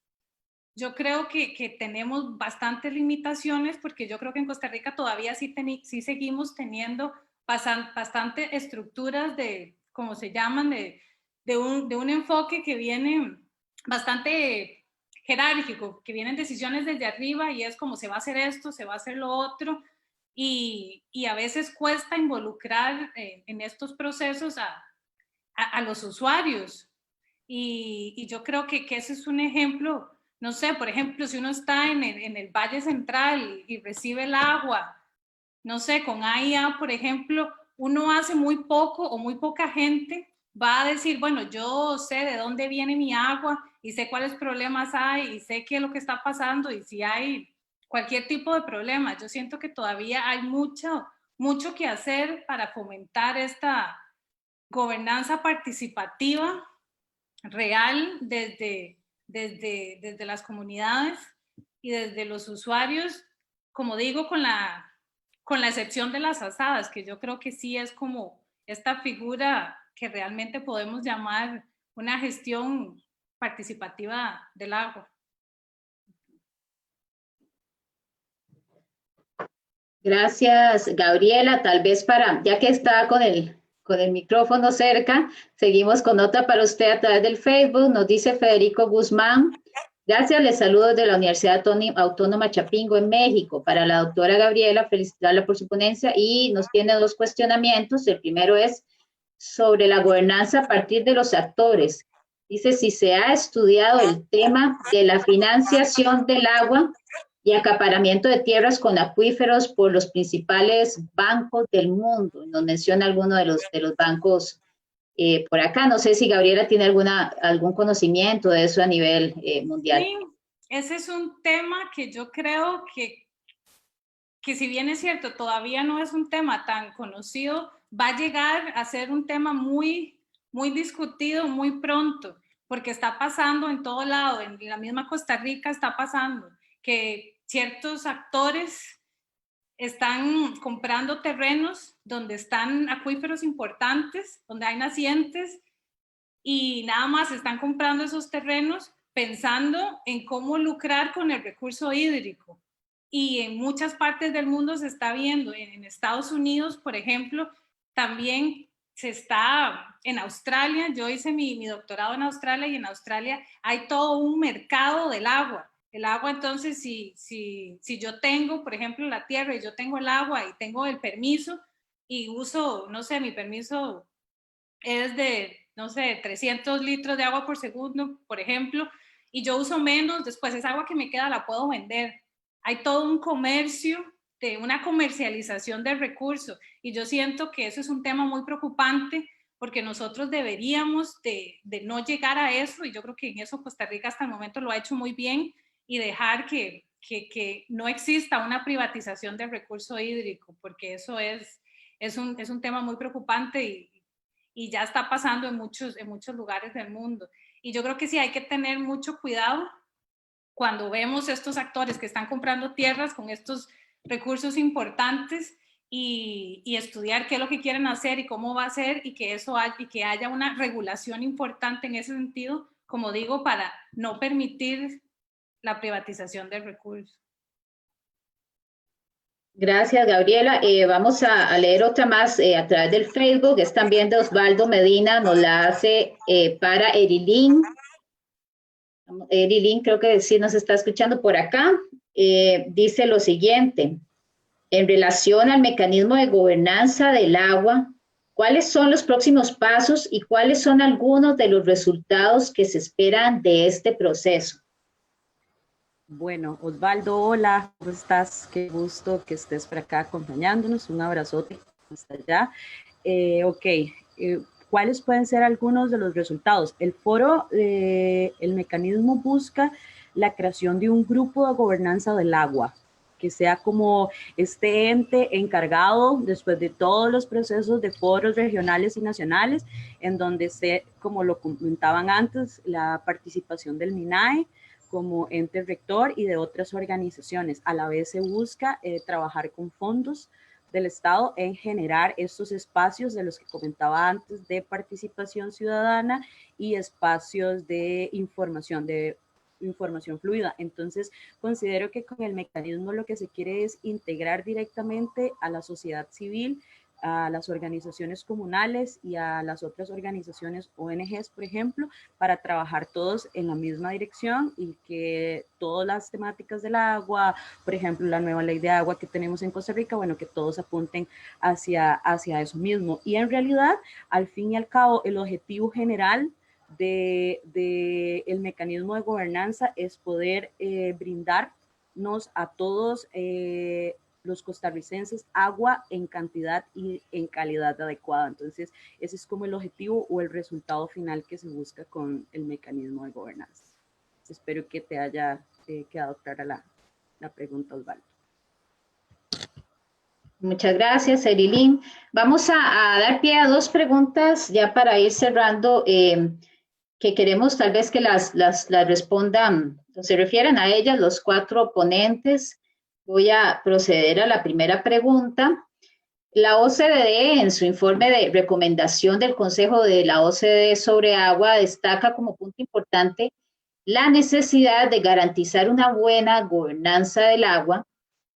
yo creo que tenemos bastantes limitaciones, porque yo creo que en Costa Rica todavía sí seguimos teniendo bastante estructuras de, como se llaman, de un enfoque que viene bastante jerárquico, que vienen decisiones desde arriba y es como se va a hacer esto, se va a hacer lo otro, y a veces cuesta involucrar en estos procesos a los usuarios. Y yo creo que ese es un ejemplo. No sé, por ejemplo, si uno está en el Valle Central y recibe el agua, no sé, con AIA, por ejemplo, uno hace muy poco o muy poca gente va a decir, bueno, yo sé de dónde viene mi agua y sé cuáles problemas hay y sé qué es lo que está pasando y si hay cualquier tipo de problema. Yo siento que todavía hay mucho que hacer para fomentar esta gobernanza participativa real desde las comunidades y desde los usuarios, como digo, con la excepción de las asadas, que yo creo que sí es como esta figura que realmente podemos llamar una gestión participativa del agua. Gracias, Gabriela. Tal vez ya que está con el micrófono cerca, seguimos con otra para usted a través del Facebook. Nos dice Federico Guzmán. Gracias, les saludo desde la Universidad Autónoma Chapingo en México. Para la doctora Gabriela, felicitarla por su ponencia y nos tiene dos cuestionamientos. El primero es sobre la gobernanza a partir de los actores. Dice si se ha estudiado el tema de la financiación del agua y acaparamiento de tierras con acuíferos por los principales bancos del mundo. Nos menciona alguno de los bancos por acá. No sé si Gabriela tiene algún conocimiento de eso a nivel mundial. Sí, ese es un tema que yo creo que si bien es cierto, todavía no es un tema tan conocido, va a llegar a ser un tema muy, muy discutido muy pronto, porque está pasando en todo lado, en la misma Costa Rica está pasando, que ciertos actores están comprando terrenos donde están acuíferos importantes, donde hay nacientes, y nada más están comprando esos terrenos pensando en cómo lucrar con el recurso hídrico. Y en muchas partes del mundo se está viendo, en Estados Unidos, por ejemplo, también se está, en Australia, yo hice mi doctorado en Australia y en Australia hay todo un mercado del agua. El agua, entonces, si yo tengo, por ejemplo, la tierra y yo tengo el agua y tengo el permiso y uso, no sé, mi permiso es de, no sé, 300 litros de agua por segundo, por ejemplo, y yo uso menos, después esa agua que me queda la puedo vender. Hay todo un comercio, una comercialización del recurso, y yo siento que eso es un tema muy preocupante porque nosotros deberíamos de no llegar a eso, y yo creo que en eso Costa Rica hasta el momento lo ha hecho muy bien, y dejar que no exista una privatización del recurso hídrico, porque eso es un tema muy preocupante y ya está pasando en muchos lugares del mundo. Y yo creo que sí hay que tener mucho cuidado cuando vemos estos actores que están comprando tierras con estos recursos importantes y estudiar qué es lo que quieren hacer y cómo va a ser, y que haya una regulación importante en ese sentido, como digo, para no permitir la privatización del recurso. Gracias, Gabriela. Vamos a leer otra más a través del Facebook. Es también de Osvaldo Medina, nos la hace para Erilín. Erilín creo que sí nos está escuchando por acá. Dice lo siguiente: en relación al mecanismo de gobernanza del agua, ¿cuáles son los próximos pasos y cuáles son algunos de los resultados que se esperan de este proceso? Bueno, Osvaldo, hola, ¿cómo estás? Qué gusto que estés por acá acompañándonos. Un abrazote hasta allá. ¿Cuáles pueden ser algunos de los resultados? El foro, el mecanismo busca la creación de un grupo de gobernanza del agua que sea como este ente encargado después de todos los procesos de foros regionales y nacionales, en donde se, como lo comentaban antes, la participación del MINAE como ente rector y de otras organizaciones. A la vez se busca trabajar con fondos del Estado en generar estos espacios de los que comentaba antes de participación ciudadana y espacios de información fluida. Entonces, considero que con el mecanismo lo que se quiere es integrar directamente a la sociedad civil, a las organizaciones comunales y a las otras organizaciones ONGs, por ejemplo, para trabajar todos en la misma dirección y que todas las temáticas del agua, por ejemplo, la nueva ley de agua que tenemos en Costa Rica, bueno, que todos apunten hacia eso mismo. Y en realidad, al fin y al cabo, el objetivo general de el mecanismo de gobernanza es poder brindarnos a todos los costarricenses agua en cantidad y en calidad adecuada. Entonces, ese es como el objetivo o el resultado final que se busca con el mecanismo de gobernanza. Espero que te haya quedado clara la pregunta, Osvaldo. Muchas gracias, Erilín. Vamos a dar pie a dos preguntas ya para ir cerrando, que queremos tal vez que las respondan, se refieren a ellas los cuatro ponentes. Voy a proceder a la primera pregunta. La OCDE, en su informe de recomendación del Consejo de la OCDE sobre agua, destaca como punto importante la necesidad de garantizar una buena gobernanza del agua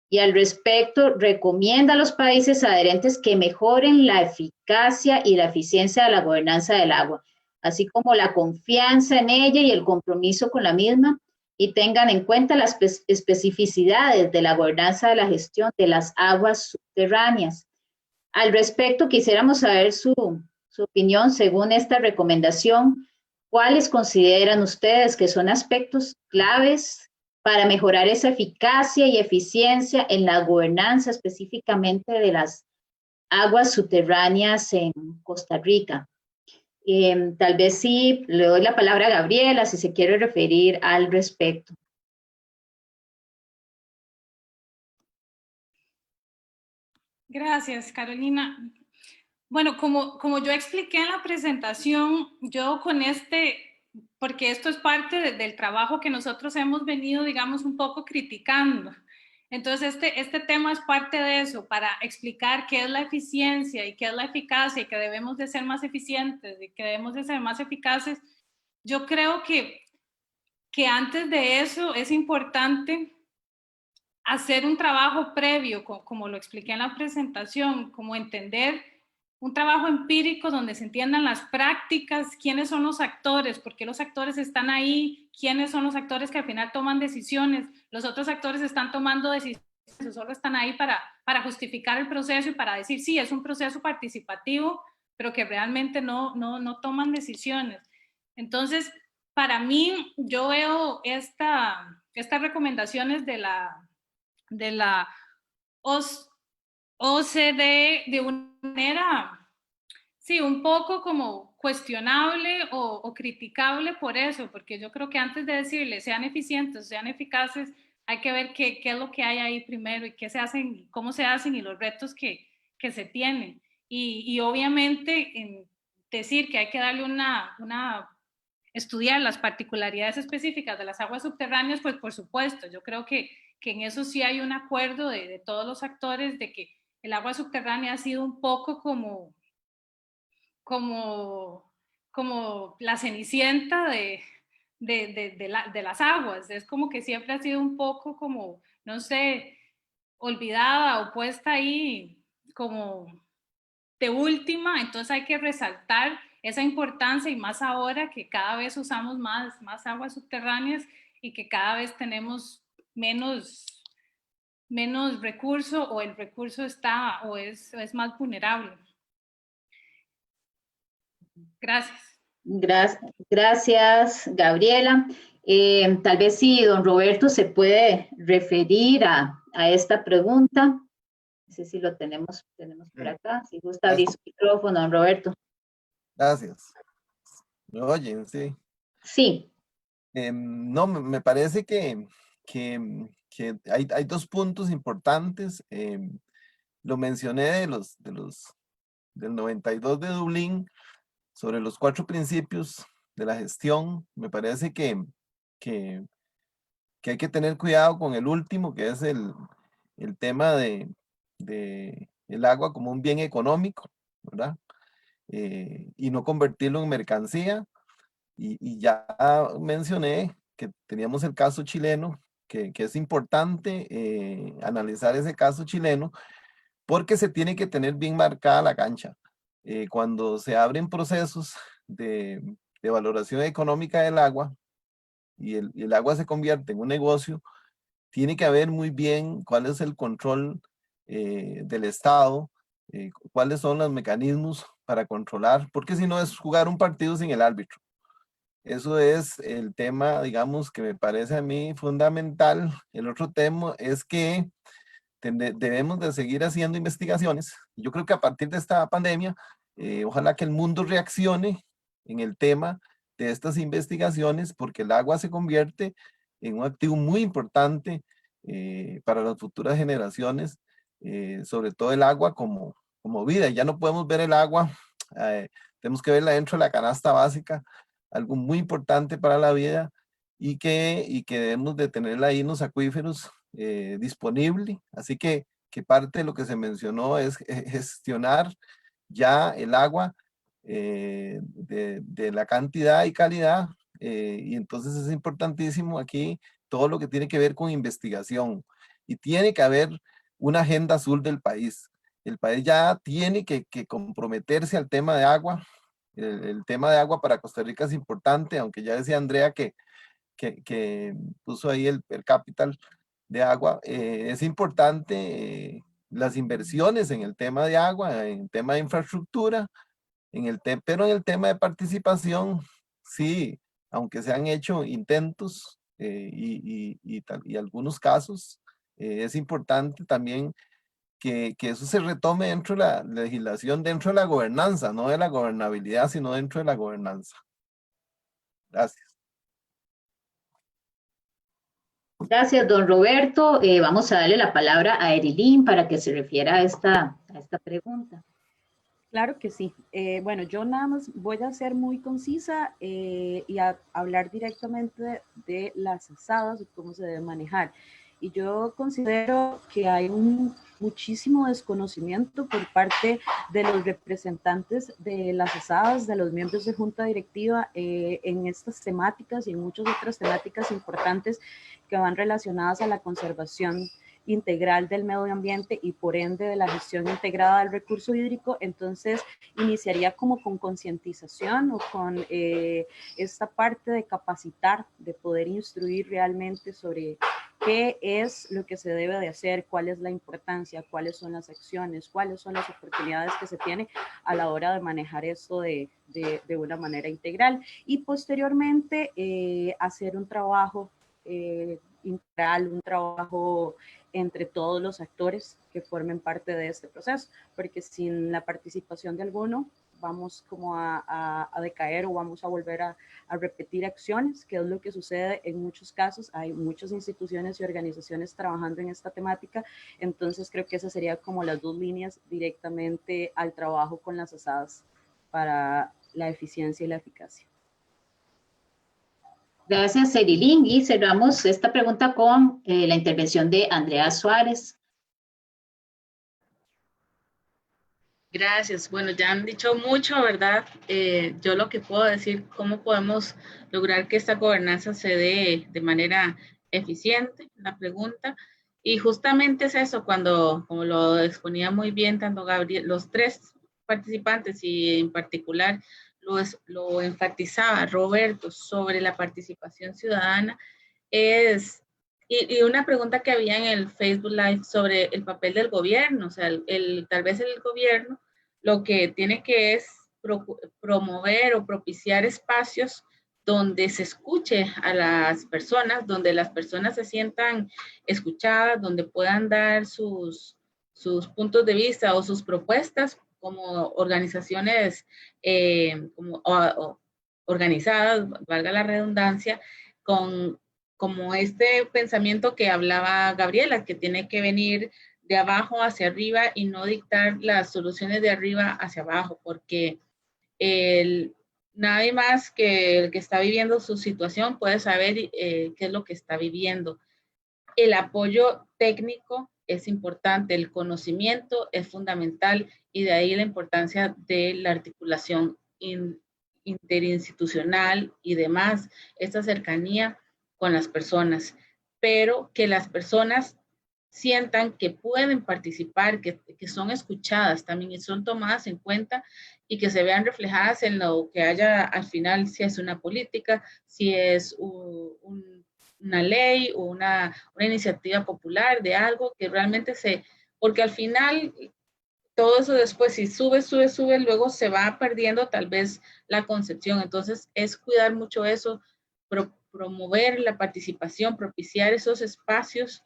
y al respecto recomienda a los países adherentes que mejoren la eficacia y la eficiencia de la gobernanza del agua, así como la confianza en ella y el compromiso con la misma, y tengan en cuenta las especificidades de la gobernanza de la gestión de las aguas subterráneas. Al respecto, quisiéramos saber su opinión según esta recomendación. ¿Cuáles consideran ustedes que son aspectos claves para mejorar esa eficacia y eficiencia en la gobernanza específicamente de las aguas subterráneas en Costa Rica? Tal vez sí, le doy la palabra a Gabriela si se quiere referir al respecto. Gracias, Carolina. Bueno, como yo expliqué en la presentación, yo con porque esto es parte del trabajo que nosotros hemos venido, digamos, un poco criticando. Entonces, este tema es parte de eso, para explicar qué es la eficiencia y qué es la eficacia y que debemos de ser más eficientes y que debemos de ser más eficaces. Yo creo que antes de eso es importante hacer un trabajo previo, como lo expliqué en la presentación, como entender un trabajo empírico donde se entiendan las prácticas, quiénes son los actores, por qué los actores están ahí, quiénes son los actores que al final toman decisiones, los otros actores están tomando decisiones, solo están ahí para justificar el proceso y para decir, sí, es un proceso participativo, pero que realmente no toman decisiones. Entonces, para mí, yo veo estas recomendaciones de la OCDE de una manera, sí, un poco como cuestionable o criticable por eso, porque yo creo que antes de decirles sean eficientes, sean eficaces, hay que ver qué es lo que hay ahí primero y qué se hacen, cómo se hacen y los retos que se tienen. Y obviamente en decir que hay que darle estudiar las particularidades específicas de las aguas subterráneas, pues por supuesto, yo creo que en eso sí hay un acuerdo de todos los actores de que el agua subterránea ha sido un poco como la cenicienta de las aguas. Es como que siempre ha sido un poco como, no sé, olvidada o puesta ahí como de última. Entonces hay que resaltar esa importancia y más ahora que cada vez usamos más aguas subterráneas y que cada vez tenemos menos recurso o el recurso está o es más vulnerable. Gracias. Gracias, Gabriela. Tal vez sí, don Roberto se puede referir a esta pregunta. No sé si lo tenemos por acá. Si gusta abrir su micrófono, don Roberto. Gracias. ¿Me oyen? Sí. Sí. No, me parece que hay dos puntos importantes. Lo mencioné del 92 de Dublín, sobre los 4 principios de la gestión. Me parece que hay que tener cuidado con el último, que es el tema de el agua como un bien económico, ¿verdad? Y no convertirlo en mercancía. Y ya mencioné que teníamos el caso chileno, que es importante analizar ese caso chileno, porque se tiene que tener bien marcada la cancha. Cuando se abren procesos de valoración económica del agua y el agua se convierte en un negocio, tiene que haber muy bien cuál es el control del Estado, cuáles son los mecanismos para controlar, porque si no es jugar un partido sin el árbitro. Eso es el tema, digamos, que me parece a mí fundamental. El otro tema es que debemos de seguir haciendo investigaciones. Yo creo que a partir de esta pandemia, ojalá que el mundo reaccione en el tema de estas investigaciones, porque el agua se convierte en un activo muy importante para las futuras generaciones, sobre todo el agua como vida. Ya no podemos ver el agua, tenemos que verla dentro de la canasta básica, algo muy importante para la vida, y que debemos de tenerla ahí en los acuíferos disponible. Así que parte de lo que se mencionó es gestionar ya el agua de la cantidad y calidad, y entonces es importantísimo aquí todo lo que tiene que ver con investigación, y tiene que haber una agenda azul del país. El país ya tiene que comprometerse al tema de agua. El tema de agua para Costa Rica es importante, aunque ya decía Andrea que puso ahí el per cápita de agua. Es importante las inversiones en el tema de agua, en el tema de infraestructura, pero en el tema de participación, sí, aunque se han hecho intentos y algunos casos, es importante también que eso se retome dentro de la legislación, dentro de la gobernanza, no de la gobernabilidad, sino dentro de la gobernanza. Gracias. Gracias, don Roberto. Vamos a darle la palabra a Erilín para que se refiera a esta pregunta. Claro que sí. Bueno, yo nada más voy a ser muy concisa y a hablar directamente de las asadas y cómo se debe manejar. Y yo considero que hay muchísimo desconocimiento por parte de los representantes de las asadas, de los miembros de junta directiva en estas temáticas y en muchas otras temáticas importantes que van relacionadas a la conservación integral del medio ambiente y por ende de la gestión integrada del recurso hídrico. Entonces iniciaría como con concientización o con esta parte de capacitar, de poder instruir realmente sobre qué es lo que se debe de hacer, cuál es la importancia, cuáles son las acciones, cuáles son las oportunidades que se tiene a la hora de manejar esto de una manera integral, y posteriormente hacer un trabajo integral, un trabajo entre todos los actores que formen parte de este proceso, porque sin la participación de alguno vamos como a decaer o vamos a volver a repetir acciones, que es lo que sucede en muchos casos. Hay muchas instituciones y organizaciones trabajando en esta temática, entonces creo que esas serían como las dos líneas directamente al trabajo con las asadas para la eficiencia y la eficacia. Gracias, Erilín. Y cerramos esta pregunta con la intervención de Andrea Suárez. Gracias. Bueno, ya han dicho mucho, ¿verdad? Yo lo que puedo decir, cómo podemos lograr que esta gobernanza se dé de manera eficiente, la pregunta. Y justamente es eso, como lo exponía muy bien tanto Gabriel, los 3 participantes y en particular lo enfatizaba Roberto sobre la participación ciudadana, y una pregunta que había en el Facebook Live sobre el papel del gobierno, o sea, tal vez el gobierno lo que tiene que es promover o propiciar espacios donde se escuche a las personas, donde las personas se sientan escuchadas, donde puedan dar sus puntos de vista o sus propuestas como organizaciones organizadas, valga la redundancia, con como este pensamiento que hablaba Gabriela, que tiene que venir de abajo hacia arriba y no dictar las soluciones de arriba hacia abajo, porque nadie más que el que está viviendo su situación puede saber qué es lo que está viviendo. El apoyo técnico es importante, el conocimiento es fundamental y de ahí la importancia de la articulación interinstitucional y demás, esta cercanía con las personas, pero que las personas sientan que pueden participar, que son escuchadas también y son tomadas en cuenta y que se vean reflejadas en lo que haya al final, si es una política, si es una ley o una iniciativa popular de algo que realmente porque al final todo eso después, si sube, luego se va perdiendo tal vez la concepción. Entonces, es cuidar mucho eso, promover la participación, propiciar esos espacios,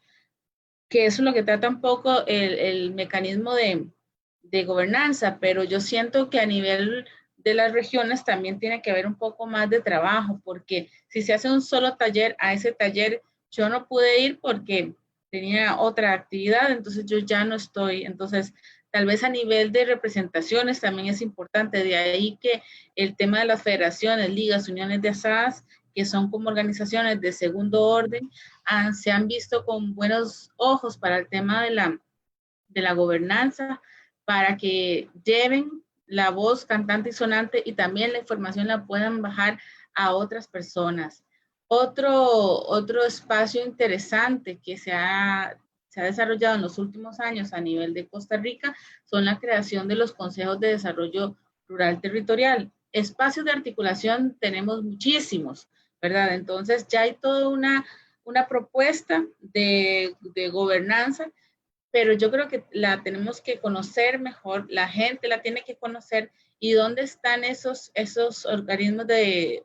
que eso es lo que trata un poco el mecanismo de gobernanza, pero yo siento que a nivel de las regiones también tiene que haber un poco más de trabajo, porque si se hace un solo taller, a ese taller yo no pude ir porque tenía otra actividad, entonces yo ya no estoy. Entonces, tal vez a nivel de representaciones también es importante, de ahí que el tema de las federaciones, ligas, uniones de asadas, que son como organizaciones de segundo orden, se han visto con buenos ojos para el tema de la gobernanza, para que lleven la voz cantante y sonante y también la información la puedan bajar a otras personas. Otro espacio interesante que se ha desarrollado en los últimos años a nivel de Costa Rica son la creación de los consejos de desarrollo rural territorial. Espacios de articulación tenemos muchísimos, ¿verdad? Entonces ya hay toda una propuesta de gobernanza, pero yo creo que la tenemos que conocer mejor, la gente la tiene que conocer, y dónde están esos organismos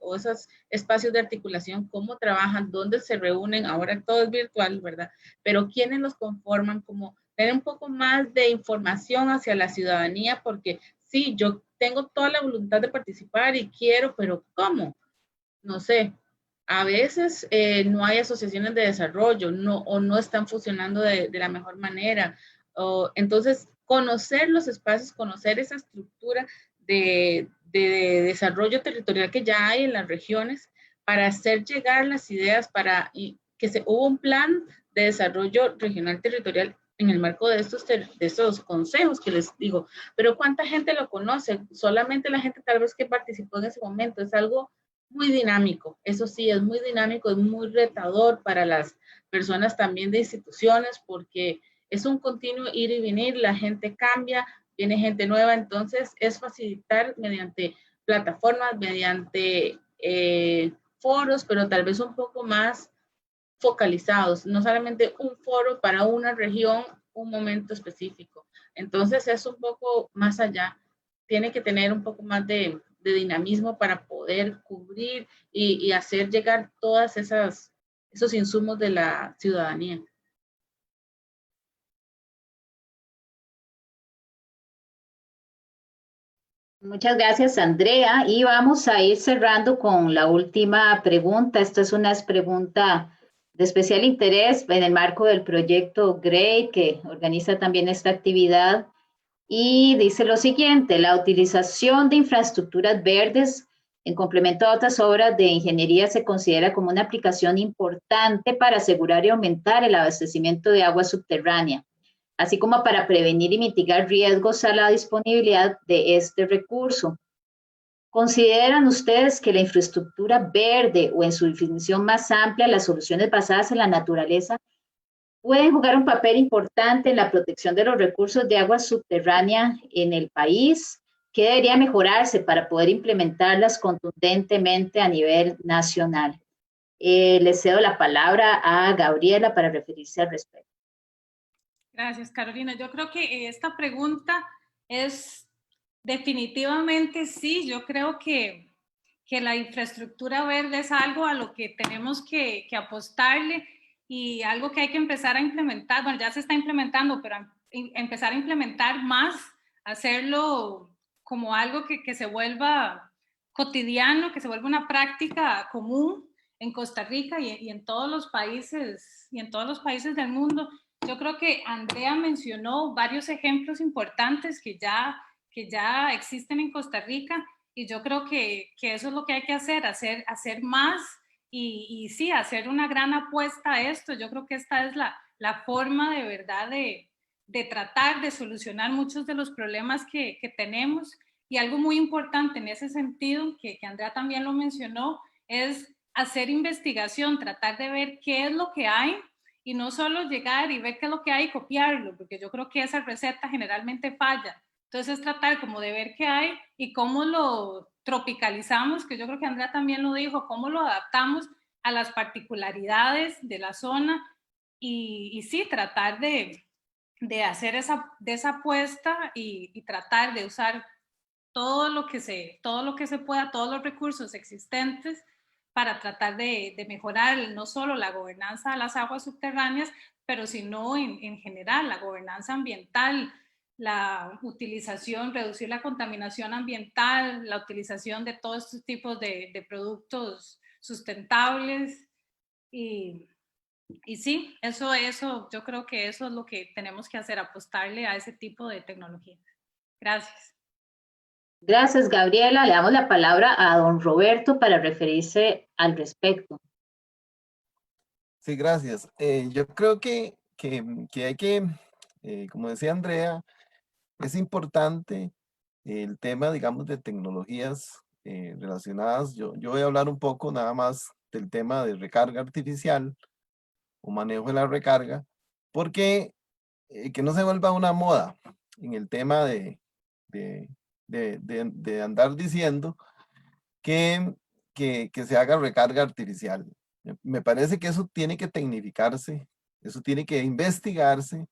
o esos espacios de articulación, cómo trabajan, dónde se reúnen. Ahora todo es virtual, ¿verdad? Pero quiénes los conforman, como tener un poco más de información hacia la ciudadanía, porque sí, yo tengo toda la voluntad de participar y quiero, pero ¿cómo? No sé. A veces no hay asociaciones de desarrollo, o no están funcionando de la mejor manera. Entonces, conocer los espacios, conocer esa estructura de desarrollo territorial que ya hay en las regiones, para hacer llegar las ideas, hubo un plan de desarrollo regional territorial en el marco de estos consejos que les digo, pero ¿cuánta gente lo conoce? Solamente la gente tal vez que participó en ese momento. Es algo muy dinámico, eso sí, es muy dinámico, es muy retador para las personas también de instituciones, porque es un continuo ir y venir, la gente cambia, viene gente nueva, entonces es facilitar mediante plataformas, mediante foros, pero tal vez un poco más focalizados, no solamente un foro para una región, un momento específico. Entonces es un poco más allá, tiene que tener un poco más de dinamismo para poder cubrir y hacer llegar todas esos insumos de la ciudadanía. Muchas gracias, Andrea. Y vamos a ir cerrando con la última pregunta. Esta es una pregunta de especial interés en el marco del proyecto GREAT, que organiza también esta actividad. Y dice lo siguiente: la utilización de infraestructuras verdes en complemento a otras obras de ingeniería se considera como una aplicación importante para asegurar y aumentar el abastecimiento de agua subterránea, así como para prevenir y mitigar riesgos a la disponibilidad de este recurso. ¿Consideran ustedes que la infraestructura verde, o en su definición más amplia, las soluciones basadas en la naturaleza, pueden jugar un papel importante en la protección de los recursos de agua subterránea en el país? ¿Qué debería mejorarse para poder implementarlas contundentemente a nivel nacional? Le cedo la palabra a Gabriela para referirse al respecto. Gracias, Carolina. Yo creo que esta pregunta es definitivamente sí. Yo creo que la infraestructura verde es algo a lo que tenemos que apostarle, y algo que hay que empezar a implementar. Bueno, ya se está implementando, pero empezar a implementar más, hacerlo como algo que se vuelva cotidiano, que se vuelva una práctica común en Costa Rica y en todos los países del mundo. Yo creo que Andrea mencionó varios ejemplos importantes que ya existen en Costa Rica, y yo creo que eso es lo que hay que hacer más y sí, hacer una gran apuesta a esto. Yo creo que esta es la forma de verdad de tratar de solucionar muchos de los problemas que tenemos. Y algo muy importante en ese sentido, que Andrea también lo mencionó, es hacer investigación, tratar de ver qué es lo que hay y no solo llegar y ver qué es lo que hay y copiarlo, porque yo creo que esa receta generalmente falla. Entonces tratar como de ver qué hay y cómo lo tropicalizamos, que yo creo que Andrea también lo dijo, cómo lo adaptamos a las particularidades de la zona y sí, tratar de hacer esa apuesta y tratar de usar todo lo que se pueda, todos los recursos existentes para tratar de mejorar no solo la gobernanza de las aguas subterráneas, pero sino en general la gobernanza ambiental, la utilización, reducir la contaminación ambiental, la utilización de todos estos tipos de productos sustentables y sí, eso, yo creo que eso es lo que tenemos que hacer, apostarle a ese tipo de tecnologías. Gracias. Gracias, Gabriela. Le damos la palabra a don Roberto para referirse al respecto. Sí, gracias. Yo creo que hay que, como decía Andrea, es importante el tema, digamos, de tecnologías relacionadas. Yo voy a hablar un poco nada más del tema de recarga artificial o manejo de la recarga, porque que no se vuelva una moda en el tema de andar diciendo que se haga recarga artificial. Me parece que eso tiene que tecnificarse, eso tiene que investigarse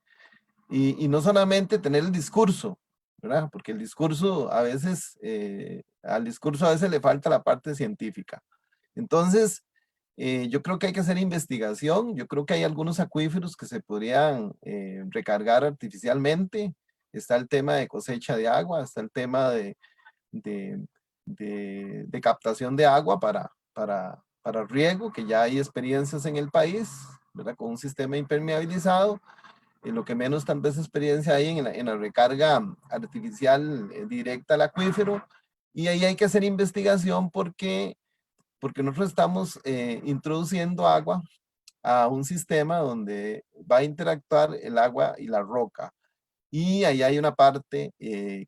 y no solamente tener el discurso, ¿verdad? Porque el discurso a veces, al discurso a veces le falta la parte científica. Entonces, yo creo que hay que hacer investigación, yo creo que hay algunos acuíferos que se podrían recargar artificialmente, está el tema de cosecha de agua, está el tema de captación de agua para riego, que ya hay experiencias en el país, ¿verdad? Con un sistema impermeabilizado. Lo que menos tal vez experiencia hay en la recarga artificial directa al acuífero. Y ahí hay que hacer investigación porque nosotros estamos introduciendo agua a un sistema donde va a interactuar el agua y la roca. Y ahí hay una parte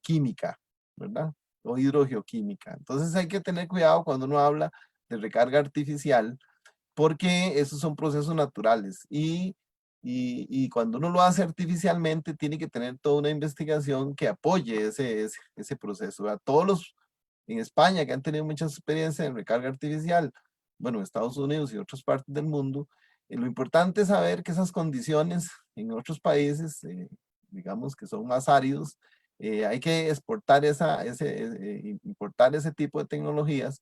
química, ¿verdad? O hidrogeoquímica. Entonces hay que tener cuidado cuando uno habla de recarga artificial, porque esos son procesos naturales. Y cuando uno lo hace artificialmente, tiene que tener toda una investigación que apoye ese proceso. A todos los en España, que han tenido mucha experiencia en recarga artificial, bueno, en Estados Unidos y otras partes del mundo, lo importante es saber que esas condiciones en otros países, digamos que son más áridos, hay que exportar importar ese tipo de tecnologías,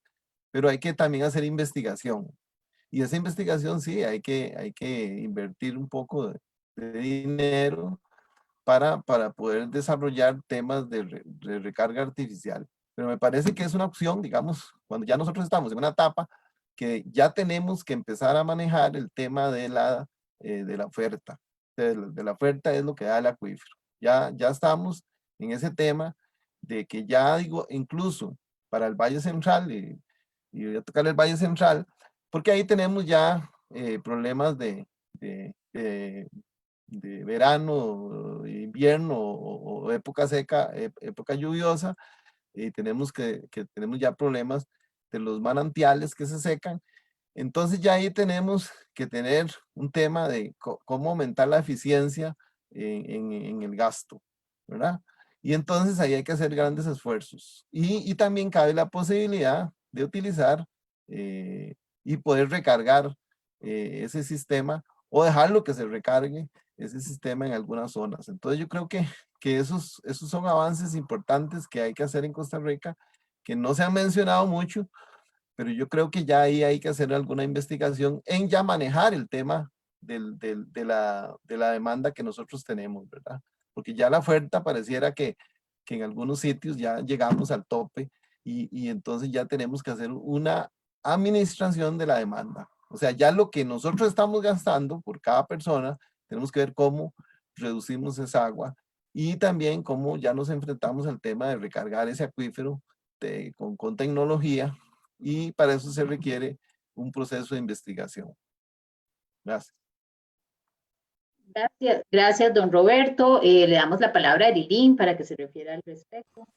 pero hay que también hacer investigación. Y esa investigación sí, hay que invertir un poco de dinero para poder desarrollar temas de recarga artificial. Pero me parece que es una opción, digamos, cuando ya nosotros estamos en una etapa que ya tenemos que empezar a manejar el tema de la oferta. De la oferta es lo que da el acuífero. Ya estamos en ese tema de que ya digo, incluso para el Valle Central, y voy a tocar el Valle Central, porque ahí tenemos ya problemas de verano, invierno o época seca, época lluviosa, y tenemos tenemos ya problemas de los manantiales que se secan. Entonces ya ahí tenemos que tener un tema de cómo aumentar la eficiencia en el gasto, ¿verdad? Y entonces ahí hay que hacer grandes esfuerzos. Y también cabe la posibilidad de utilizar y poder recargar ese sistema o dejarlo que se recargue ese sistema en algunas zonas. Entonces yo creo que esos son avances importantes que hay que hacer en Costa Rica, que no se han mencionado mucho, pero yo creo que ya ahí hay que hacer alguna investigación en ya manejar el tema de la demanda que nosotros tenemos, ¿verdad? Porque ya la oferta pareciera que en algunos sitios ya llegamos al tope y entonces ya tenemos que hacer una administración de la demanda. O sea, ya lo que nosotros estamos gastando por cada persona, tenemos que ver cómo reducimos esa agua y también cómo ya nos enfrentamos al tema de recargar ese acuífero con tecnología, y para eso se requiere un proceso de investigación. Gracias. Gracias, don Roberto. Le damos la palabra a Erilín para que se refiera al respecto.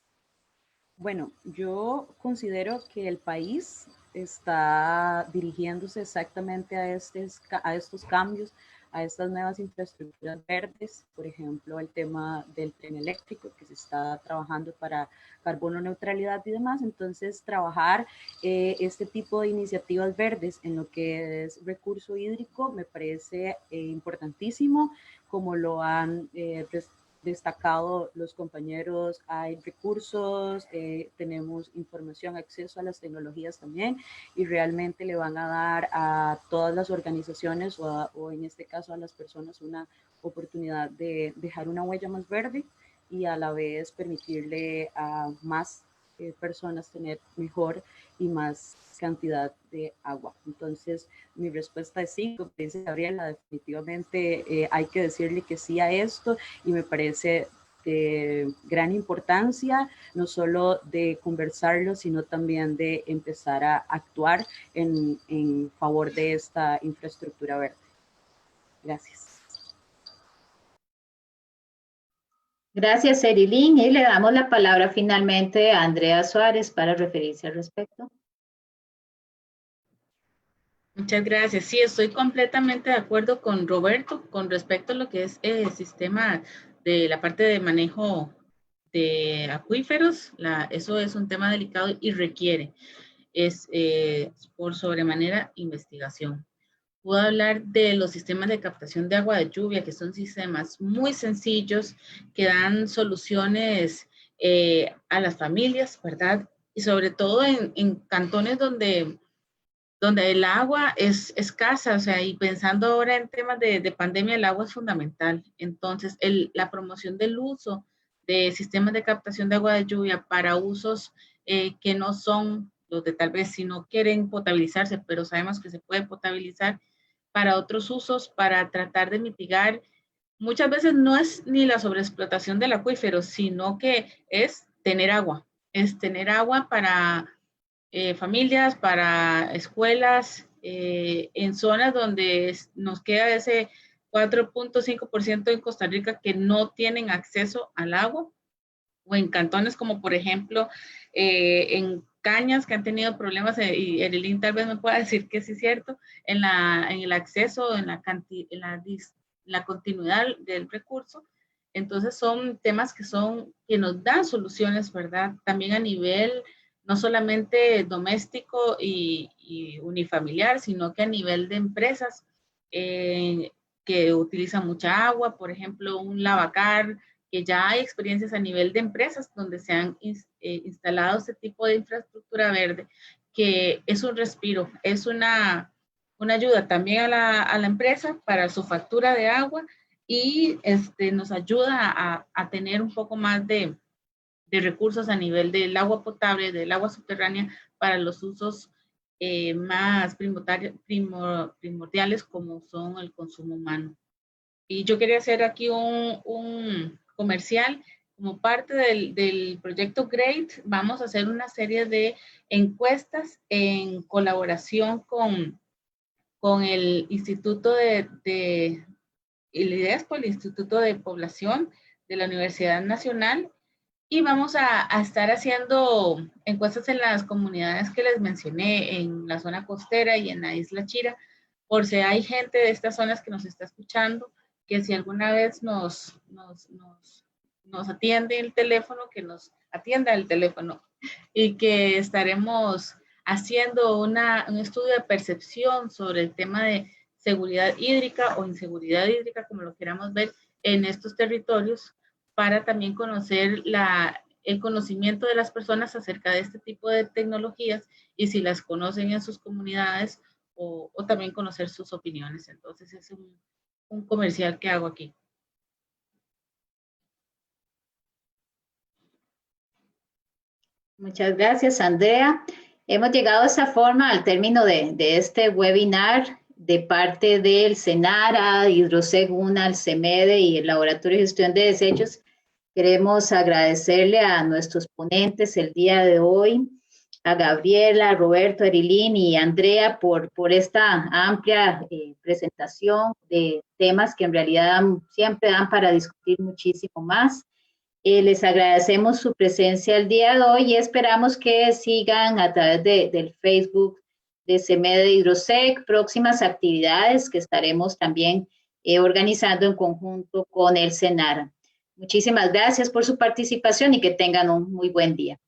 Bueno, yo considero que el país está dirigiéndose exactamente a estos cambios, a estas nuevas infraestructuras verdes, por ejemplo, el tema del tren eléctrico que se está trabajando para carbono neutralidad y demás. Entonces, trabajar este tipo de iniciativas verdes en lo que es recurso hídrico me parece importantísimo, como lo han destacado los compañeros. Hay recursos, tenemos información, acceso a las tecnologías también, y realmente le van a dar a todas las organizaciones o en este caso a las personas una oportunidad de dejar una huella más verde y a la vez permitirle a más personas tener mejor y más cantidad de agua. Entonces, mi respuesta es sí, como dice Gabriela, definitivamente hay que decirle que sí a esto, y me parece de gran importancia, no solo de conversarlo, sino también de empezar a actuar en favor de esta infraestructura verde. Gracias. Gracias, Erilín. Y le damos la palabra finalmente a Andrea Suárez para referirse al respecto. Muchas gracias. Sí, estoy completamente de acuerdo con Roberto con respecto a lo que es el sistema de la parte de manejo de acuíferos. Eso es un tema delicado y requiere por sobremanera investigación. Puedo hablar de los sistemas de captación de agua de lluvia, que son sistemas muy sencillos que dan soluciones a las familias, ¿verdad? Y sobre todo en cantones donde el agua es escasa, o sea, y pensando ahora en temas de pandemia, el agua es fundamental. Entonces, la promoción del uso de sistemas de captación de agua de lluvia para usos que no son los de tal vez si no quieren potabilizarse, pero sabemos que se puede potabilizar para otros usos, para tratar de mitigar. Muchas veces no es ni la sobreexplotación del acuífero, sino que es tener agua para familias, para escuelas, en zonas donde nos queda ese 4.5% en Costa Rica que no tienen acceso al agua, o en cantones como por ejemplo en Cañas, que han tenido problemas, y Erilín tal vez me pueda decir que sí es cierto, en el acceso, en la continuidad del recurso. Entonces son temas que nos dan soluciones, ¿verdad? También a nivel no solamente doméstico y unifamiliar, sino que a nivel de empresas que utilizan mucha agua, por ejemplo, un lavacar, que ya hay experiencias a nivel de empresas donde se han instalado este tipo de infraestructura verde, que es un respiro, es una ayuda también a la empresa para su factura de agua, y nos ayuda a tener un poco más de recursos a nivel del agua potable, del agua subterránea, para los usos más primordiales como son el consumo humano. Y yo quería hacer aquí un comercial. Como parte del proyecto GREAT, vamos a hacer una serie de encuestas en colaboración con el Instituto el IDESPO, el Instituto de Población de la Universidad Nacional, y vamos a estar haciendo encuestas en las comunidades que les mencioné, en la zona costera y en la isla Chira, por si hay gente de estas zonas que nos está escuchando, que si alguna vez nos atiende el teléfono, que nos atienda el teléfono, y que estaremos haciendo un estudio de percepción sobre el tema de seguridad hídrica o inseguridad hídrica, como lo queramos ver, en estos territorios, para también conocer el conocimiento de las personas acerca de este tipo de tecnologías, y si las conocen en sus comunidades, o también conocer sus opiniones. Entonces es un comercial que hago aquí. Muchas gracias, Andrea. Hemos llegado de esta forma al término de este webinar de parte del SENARA, Hidroseg, UNA, el CEMEDE y el Laboratorio de Gestión de Desechos. Queremos agradecerle a nuestros ponentes el día de hoy, a Gabriela, Roberto, Erilín y Andrea por esta amplia presentación de temas que en realidad siempre dan para discutir muchísimo más. Les agradecemos su presencia el día de hoy y esperamos que sigan a través del Facebook de CEMEDE Hidrosec próximas actividades que estaremos también organizando en conjunto con el SENARA. Muchísimas gracias por su participación y que tengan un muy buen día.